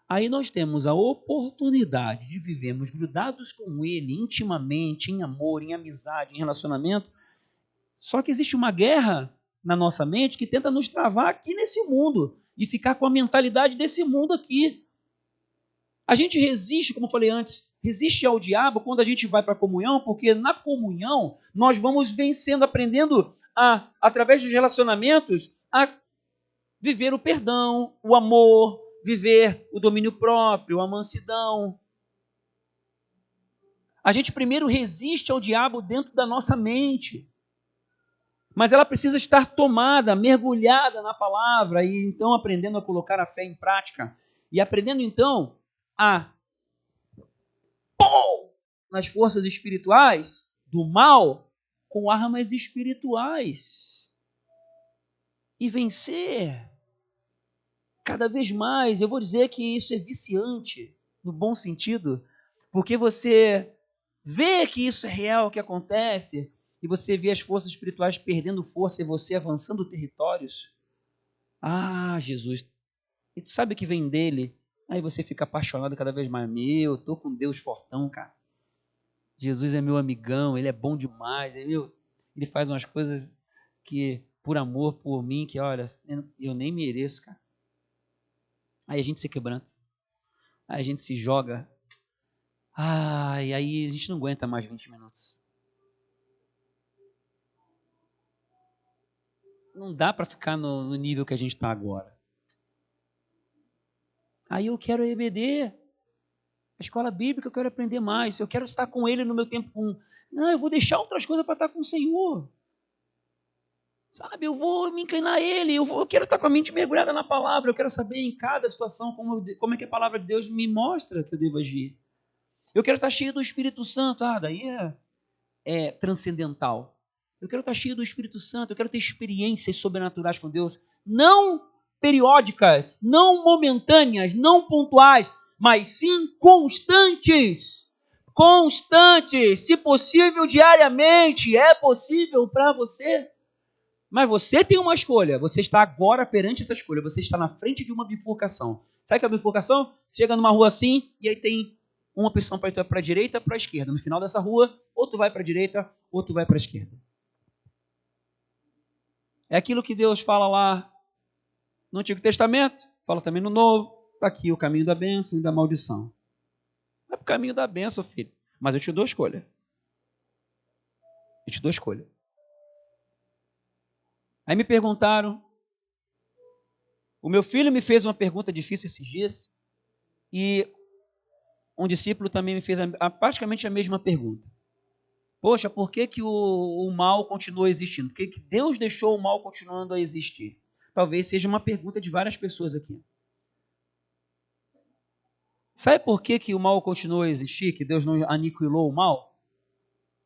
Aí nós temos a oportunidade de vivermos grudados com Ele intimamente, em amor, em amizade, em relacionamento. Só que existe uma guerra na nossa mente que tenta nos travar aqui nesse mundo e ficar com a mentalidade desse mundo aqui. A gente resiste, como eu falei antes, resiste ao diabo quando a gente vai para a comunhão, porque na comunhão nós vamos vencendo, aprendendo através dos relacionamentos, a viver o perdão, o amor, viver o domínio próprio, a mansidão. A gente primeiro resiste ao diabo dentro da nossa mente, mas ela precisa estar tomada, mergulhada na palavra, e então aprendendo a colocar a fé em prática, e aprendendo então a nas forças espirituais do mal com armas espirituais e vencer. Cada vez mais, eu vou dizer que isso é viciante, no bom sentido, porque você vê que isso é real, que acontece, e você vê as forças espirituais perdendo força e você avançando territórios. Jesus, e tu sabe que vem dele, aí você fica apaixonado cada vez mais. Eu tô com Deus fortão, cara. Jesus é meu amigão, ele é bom demais, ele faz umas coisas que, por amor, por mim, que olha, eu nem mereço, cara. Aí a gente se quebranta. Aí a gente se joga. E aí a gente não aguenta mais 20 minutos. Não dá para ficar no nível que a gente está agora. Aí eu quero EBD. A escola bíblica eu quero aprender mais. Eu quero estar com ele no meu tempo. Não, eu vou deixar outras coisas para estar com o Senhor. Sabe, eu vou me inclinar a Ele, eu quero estar com a mente mergulhada na palavra, eu quero saber em cada situação como é que a palavra de Deus me mostra que eu devo agir. Eu quero estar cheio do Espírito Santo, daí é transcendental. Eu quero estar cheio do Espírito Santo, eu quero ter experiências sobrenaturais com Deus, não periódicas, não momentâneas, não pontuais, mas sim constantes. Constantes, se possível diariamente, é possível para você. Mas você tem uma escolha, você está agora perante essa escolha, você está na frente de uma bifurcação. Sabe o que é a bifurcação? Chega numa rua assim e aí tem uma opção para ir para a direita, para a esquerda. No final dessa rua, ou tu vai para a direita, ou tu vai para a esquerda. É aquilo que Deus fala lá no Antigo Testamento, fala também no Novo. Está aqui o caminho da bênção e da maldição. Vai para o caminho da bênção, filho. Mas eu te dou escolha. Eu te dou escolha. Aí me perguntaram, o meu filho me fez uma pergunta difícil esses dias, e um discípulo também me fez praticamente a mesma pergunta. Poxa, por que o mal continua existindo? Por que Deus deixou o mal continuando a existir? Talvez seja uma pergunta de várias pessoas aqui. Sabe por que o mal continua a existir? Que Deus não aniquilou o mal?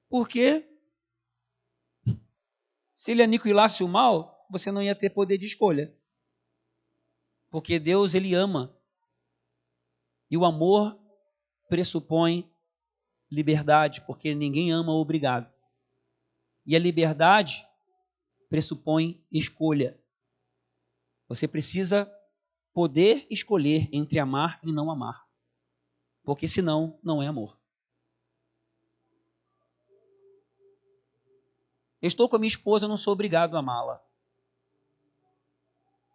Porque se ele aniquilasse o mal, você não ia ter poder de escolha. Porque Deus, ele ama. E o amor pressupõe liberdade, porque ninguém ama obrigado. E a liberdade pressupõe escolha. Você precisa poder escolher entre amar e não amar. Porque senão, não é amor. Eu estou com a minha esposa, eu não sou obrigado a amá-la.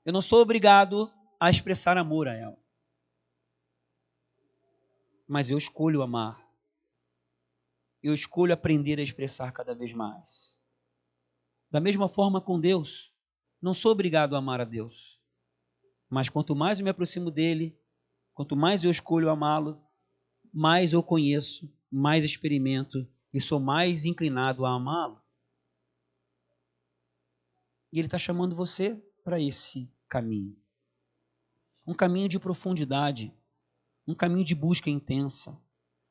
Eu não sou obrigado a expressar amor a ela. Mas eu escolho amar. Eu escolho aprender a expressar cada vez mais. Da mesma forma com Deus, não sou obrigado a amar a Deus. Mas quanto mais eu me aproximo dele, quanto mais eu escolho amá-lo, mais eu conheço, mais experimento e sou mais inclinado a amá-lo. E ele está chamando você para esse caminho. Um caminho de profundidade, um caminho de busca intensa,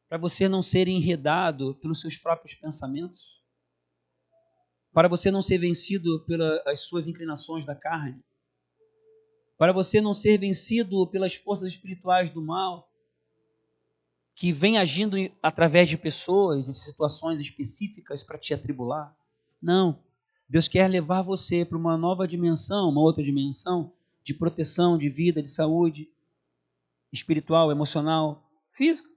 para você não ser enredado pelos seus próprios pensamentos, para você não ser vencido pelas suas inclinações da carne, para você não ser vencido pelas forças espirituais do mal, que vem agindo através de pessoas, de situações específicas para te atribular. Não. Deus quer levar você para uma nova dimensão, uma outra dimensão de proteção, de vida, de saúde espiritual, emocional, física.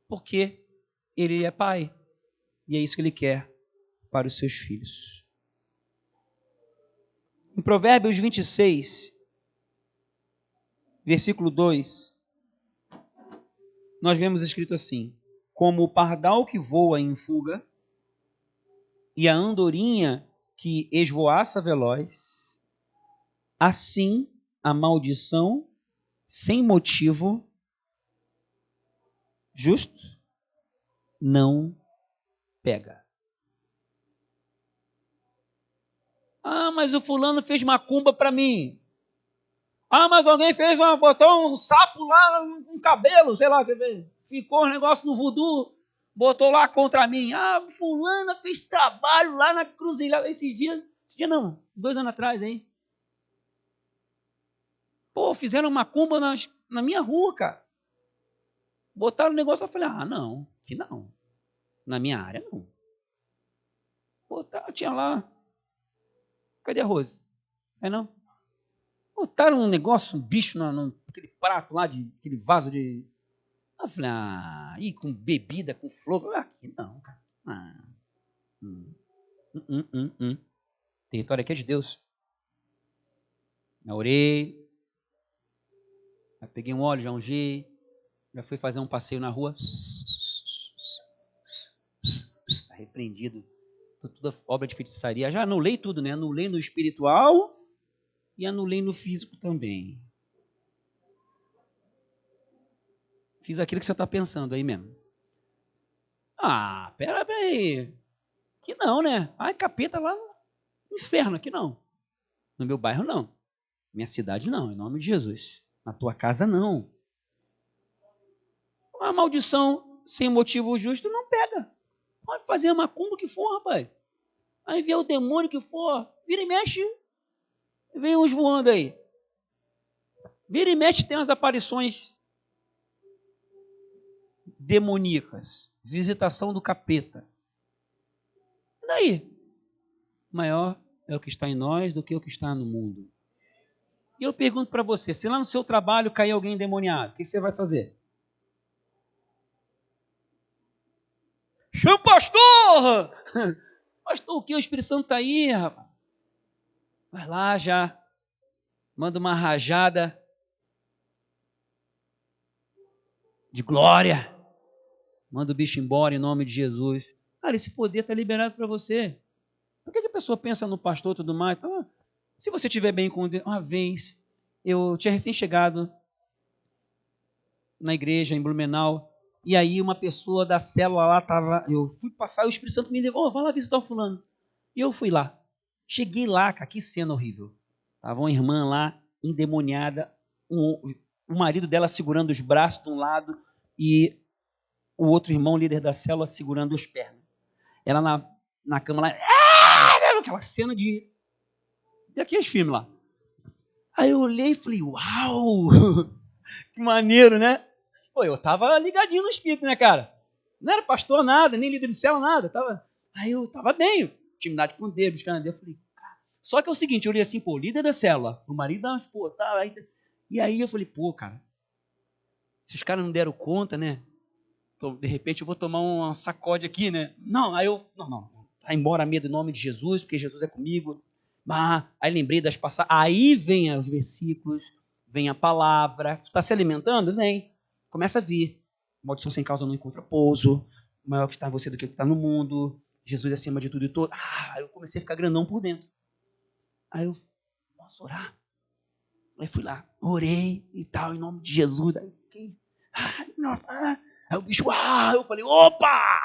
Porque Ele é Pai e é isso que Ele quer para os seus filhos. Em Provérbios 26, versículo 2, nós vemos escrito assim: como o pardal que voa em fuga e a andorinha que esvoaça veloz, assim a maldição sem motivo justo não pega. Ah, mas o fulano fez macumba para mim. Ah, mas alguém botou um sapo lá, um cabelo, sei lá, ficou um negócio no voodoo, botou lá contra mim. Ah, fulana fez trabalho lá na cruzilhada esse dia não, 2 anos atrás, hein? Pô, fizeram macumba na minha rua, cara. Botaram o negócio, eu falei, não, que não. Na minha área, não. Botaram, tinha lá, cadê a Rose? É não? Botaram um negócio, um bicho naquele prato lá, aquele vaso de... Eu falei, e com bebida, com flor, aqui não, cara. Território aqui é de Deus. Eu orei, já peguei um óleo, já ungi, já fui fazer um passeio na rua. Está repreendido. Tudo obra de feitiçaria. Já anulei tudo, né? Anulei no espiritual e anulei no físico também. Fiz aquilo que você está pensando aí mesmo. Pera aí. Que não, né? Ai, capeta lá no inferno, aqui não. No meu bairro, não. Minha cidade, não. Em nome de Jesus. Na tua casa, não. Uma maldição sem motivo justo não pega. Pode fazer a macumba que for, rapaz. Aí vê o demônio que for, vira e mexe, vem uns voando aí. Vira e mexe, tem umas aparições demoníacas. Visitação do capeta. E daí? Maior é o que está em nós do que o que está no mundo. E eu pergunto para você, se lá no seu trabalho cair alguém endemoniado, o que você vai fazer? Chama o pastor! Pastor, o que? O Espírito Santo está aí, rapaz. Vai lá já, manda uma rajada de glória. Manda o bicho embora em nome de Jesus. Cara, esse poder está liberado para você. Por que a pessoa pensa no pastor e tudo mais? Então, se você estiver bem com Deus, uma vez, eu tinha recém-chegado na igreja em Blumenau, e aí uma pessoa da célula lá estava, eu fui passar, o Espírito Santo me levou, vai lá visitar o fulano. E eu fui lá. Cheguei lá, cara, que cena horrível. Tava uma irmã lá, endemoniada, o marido dela segurando os braços de um lado e o outro irmão, líder da célula, segurando as pernas. Ela na cama lá, aquela cena de aqueles filmes lá. Aí eu olhei e falei, uau, que maneiro, né? Pô, eu tava ligadinho no espírito, né, cara? Não era pastor nada, nem líder de célula, nada. Aí eu tava bem, intimidade com Deus, buscando a Deus. Eu falei, cara. Só que é o seguinte, eu olhei assim, pô, líder da célula, o marido da esposa, tá, e aí eu falei, pô, cara, se os caras não deram conta, né? Então, de repente eu vou tomar uma sacode aqui, né? Não, aí eu, não, vai embora medo em nome de Jesus, porque Jesus é comigo. Aí lembrei das passagens, aí vem os versículos, vem a palavra, tu está se alimentando? Vem, começa a vir. Maldição sem causa não encontra pouso, maior que está em você do que está no mundo, Jesus é acima de tudo e todo. Eu comecei a ficar grandão por dentro. Aí eu, posso orar? Aí fui lá, orei e tal, em nome de Jesus. Aí o bicho, eu falei, opa!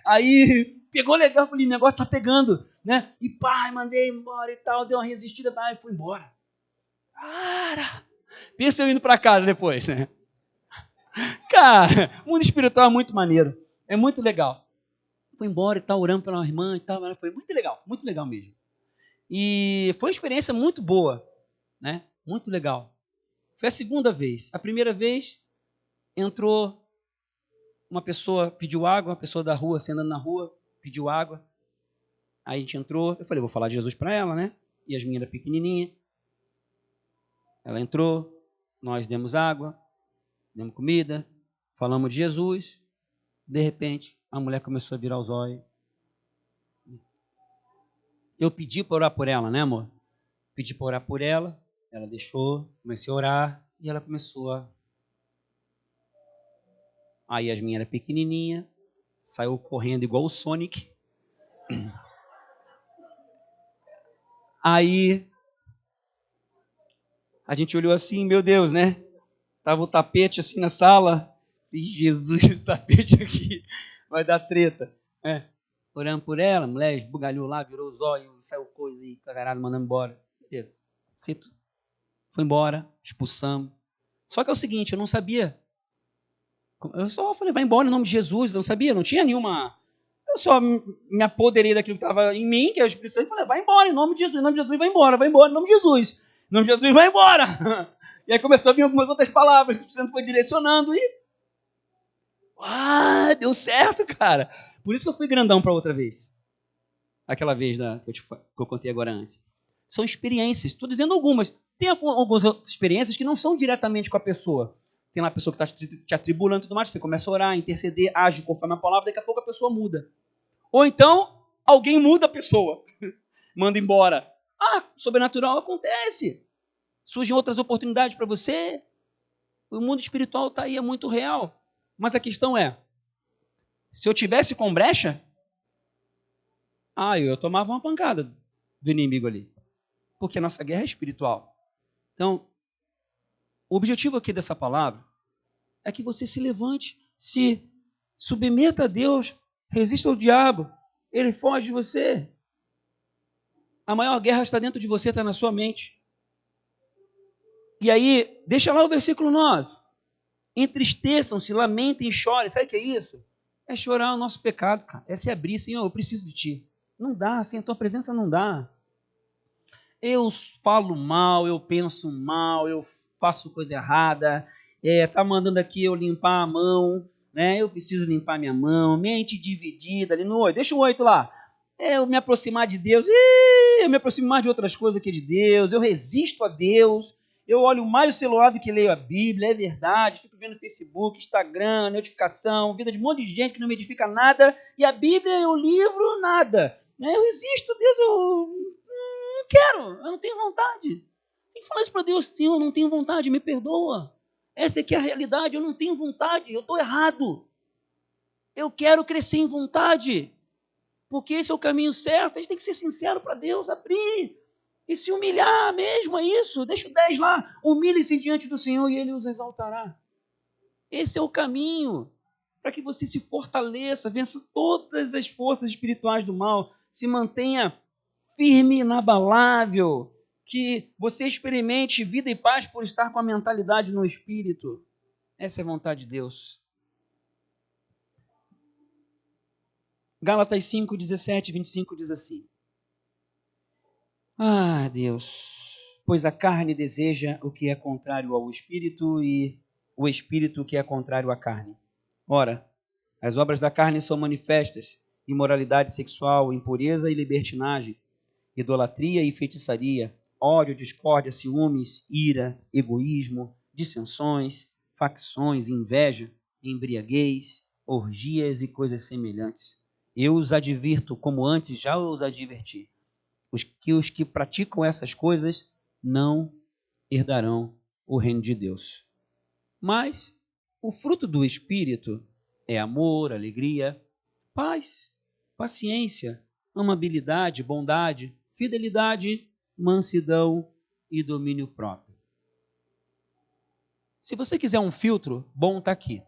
Aí pegou legal, falei, o negócio tá pegando, né? E pá, mandei embora e tal, deu uma resistida, e fui embora. Cara, pensa eu indo para casa depois, né? Cara, o mundo espiritual é muito maneiro, é muito legal. Fui embora e tal, orando pela irmã e tal, foi muito legal mesmo. E foi uma experiência muito boa, né? Muito legal. Foi a segunda vez. A primeira vez, entrou uma pessoa, pediu água, uma pessoa da rua, andando na rua, pediu água. Aí a gente entrou, eu falei, vou falar de Jesus para ela, né? E as meninas pequenininhas. Ela entrou, nós demos água, demos comida, falamos de Jesus. De repente, a mulher começou a virar os olhos. Eu pedi para orar por ela, né, amor? Pedi para orar por ela, ela deixou, comecei a orar e ela começou a... Aí as minhas eram pequenininhas, saiu correndo igual o Sonic. Aí a gente olhou assim, meu Deus, né? Tava o tapete assim na sala. E Jesus, esse tapete aqui vai dar treta. Orando por ela, a mulher esbugalhou lá, virou os olhos, saiu coisa e caralho, mandando embora. Beleza. Foi embora, expulsamos. Só que é o seguinte, eu não sabia. Eu só falei, vai embora em nome de Jesus. Eu não sabia, não tinha nenhuma... Eu só me apoderei daquilo que estava em mim, que é o Espírito Santo, e falei, vai embora em nome de Jesus, em nome de Jesus, vai embora em nome de Jesus. Em nome de Jesus, vai embora. E aí começou a vir algumas outras palavras, o Espírito Santo foi direcionando e... deu certo, cara. Por isso que eu fui grandão para outra vez. Aquela vez que eu contei agora antes. São experiências, estou dizendo algumas. Tem algumas outras experiências que não são diretamente com a pessoa. Tem lá a pessoa que está te atribulando e tudo mais, você começa a orar, interceder, age conforme a palavra, daqui a pouco a pessoa muda. Ou então, alguém muda a pessoa, manda embora. Sobrenatural acontece. Surgem outras oportunidades para você. O mundo espiritual está aí, é muito real. Mas a questão é, se eu tivesse com brecha, eu tomava uma pancada do inimigo ali. Porque a nossa guerra é espiritual. Então, o objetivo aqui dessa palavra é que você se levante, se submeta a Deus, resista ao diabo. ele foge de você. A maior guerra está dentro de você, está na sua mente. E aí, deixa lá o versículo 9. Entristeçam-se, lamentem e chorem. Sabe o que é isso? É chorar o nosso pecado, cara. É se abrir, Senhor, eu preciso de Ti. Não dá, sem a Tua presença não dá. Eu falo mal, eu penso mal, eu faço coisa errada. Tá mandando aqui eu limpar a mão, né? Eu preciso limpar minha mão. Mente dividida ali no 8. Deixa o 8 lá. Eu me aproximar de Deus. Eu me aproximo mais de outras coisas que de Deus. Eu resisto a Deus. Eu olho mais o celular do que leio a Bíblia, é verdade. Fico vendo Facebook, Instagram, notificação, vida de um monte de gente que não me edifica nada. E a Bíblia e o livro, nada. Eu resisto a Deus, eu não quero, eu não tenho vontade. Tem que falar isso para Deus, Senhor, eu não tenho vontade, me perdoa. Essa aqui é a realidade, eu não tenho vontade, eu estou errado. Eu quero crescer em vontade, porque esse é o caminho certo. A gente tem que ser sincero para Deus, abrir e se humilhar mesmo, é isso. Deixa o 10 lá, humilhe-se diante do Senhor e Ele os exaltará. Esse é o caminho para que você se fortaleça, vença todas as forças espirituais do mal, se mantenha firme, inabalável, que você experimente vida e paz por estar com a mentalidade no Espírito. Essa é a vontade de Deus. Gálatas 5, 17 e 25 diz assim: Deus, pois a carne deseja o que é contrário ao Espírito e o Espírito o que é contrário à carne. Ora, as obras da carne são manifestas: imoralidade sexual, impureza e libertinagem, idolatria e feitiçaria, ódio, discórdia, ciúmes, ira, egoísmo, dissensões, facções, inveja, embriaguez, orgias e coisas semelhantes. Eu os advirto, como antes já os adverti, os que praticam essas coisas não herdarão o reino de Deus. Mas o fruto do Espírito é amor, alegria, paz, paciência, amabilidade, bondade, fidelidade, mansidão e domínio próprio. Se você quiser um filtro, bom está aqui.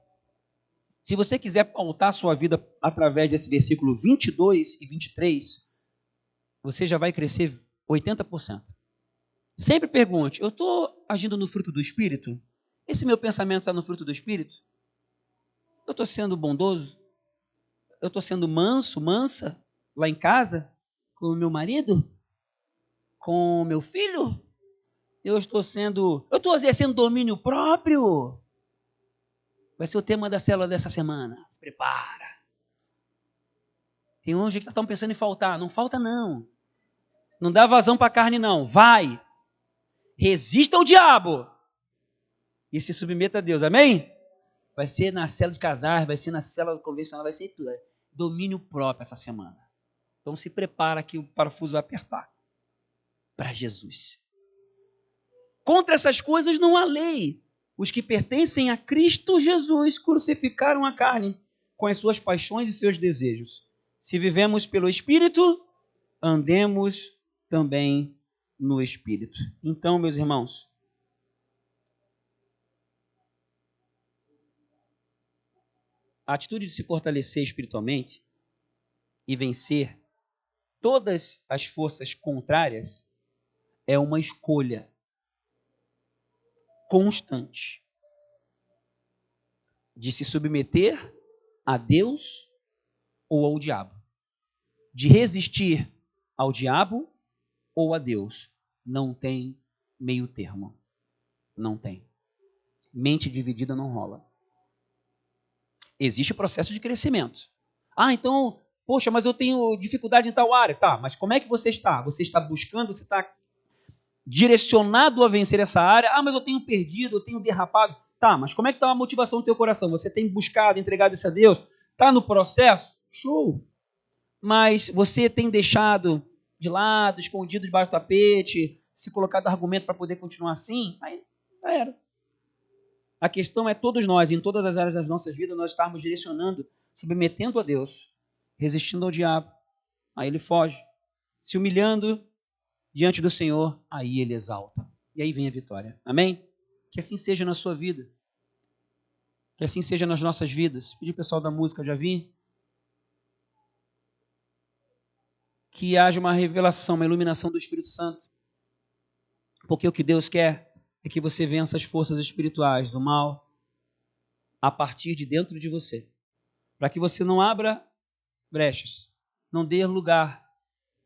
Se você quiser pautar a sua vida através desse versículo 22 e 23, você já vai crescer 80%. Sempre pergunte, eu estou agindo no fruto do Espírito? Esse meu pensamento está no fruto do Espírito? Eu estou sendo bondoso? Eu estou sendo manso, mansa, lá em casa, com o meu marido? Com o meu filho? Eu estou exercendo domínio próprio? Vai ser o tema da célula dessa semana. Prepara. Tem uns que estão pensando em faltar. Não falta, não. Não dá vazão para a carne, não. Vai. Resista ao diabo. E se submeta a Deus. Amém? Vai ser na célula de casais, vai ser na célula convencional, vai ser tudo. Domínio próprio essa semana. Então se prepara que o parafuso vai apertar. Para Jesus. Contra essas coisas não há lei. Os que pertencem a Cristo Jesus crucificaram a carne com as suas paixões e seus desejos. Se vivemos pelo Espírito, andemos também no Espírito. Então, meus irmãos, a atitude de se fortalecer espiritualmente e vencer todas as forças contrárias é uma escolha constante de se submeter a Deus ou ao diabo, de resistir ao diabo ou a Deus. Não tem meio termo. Não tem. Mente dividida não rola. Existe o processo de crescimento. Então, poxa, mas eu tenho dificuldade em tal área. Tá, mas como é que você está? Você está buscando, você está direcionado a vencer essa área? Mas eu tenho perdido, eu tenho derrapado. Tá, mas como é que está a motivação do teu coração? Você tem buscado, entregado isso a Deus? Está no processo? Show! Mas você tem deixado de lado, escondido debaixo do tapete, se colocado argumento para poder continuar assim? Aí já era. A questão é todos nós, em todas as áreas das nossas vidas, nós estarmos direcionando, submetendo a Deus, resistindo ao diabo, aí ele foge, se humilhando diante do Senhor, aí ele exalta. E aí vem a vitória. Amém? Que assim seja na sua vida. Que assim seja nas nossas vidas. Pedir o pessoal da música, já vi? que haja uma revelação, uma iluminação do Espírito Santo. Porque o que Deus quer é que você vença as forças espirituais do mal a partir de dentro de você. Para que você não abra brechas, não dê lugar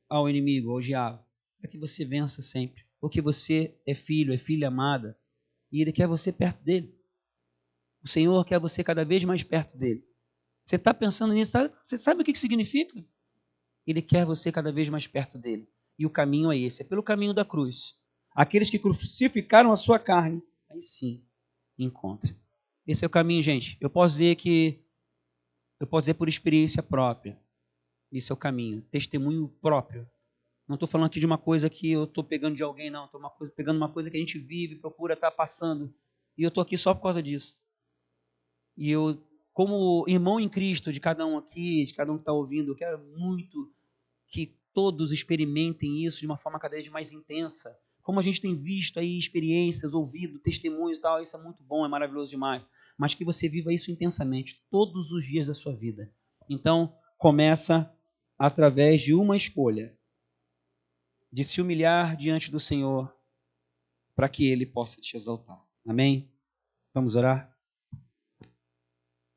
ao inimigo, ao diabo. Para que você vença sempre. Porque você é filha amada e Ele quer você perto dele. O Senhor quer você cada vez mais perto dele. Você está pensando nisso? Você sabe o que significa? Ele quer você cada vez mais perto dele. E o caminho é esse, é pelo caminho da cruz. Aqueles que crucificaram a sua carne, aí sim, encontre. Esse é o caminho, gente. Eu posso dizer por experiência própria. Esse é o caminho, testemunho próprio. Não estou falando aqui de uma coisa que eu estou pegando de alguém, não. Estou pegando uma coisa que a gente vive, procura estar passando. E eu estou aqui só por causa disso. E eu, como irmão em Cristo de cada um aqui, de cada um que está ouvindo, eu quero muito que todos experimentem isso de uma forma cada vez mais intensa. Como a gente tem visto aí experiências, ouvido, testemunhos e tal, isso é muito bom, é maravilhoso demais. Mas que você viva isso intensamente, todos os dias da sua vida. Então, começa através de uma escolha, de se humilhar diante do Senhor, para que Ele possa te exaltar. Amém? Vamos orar?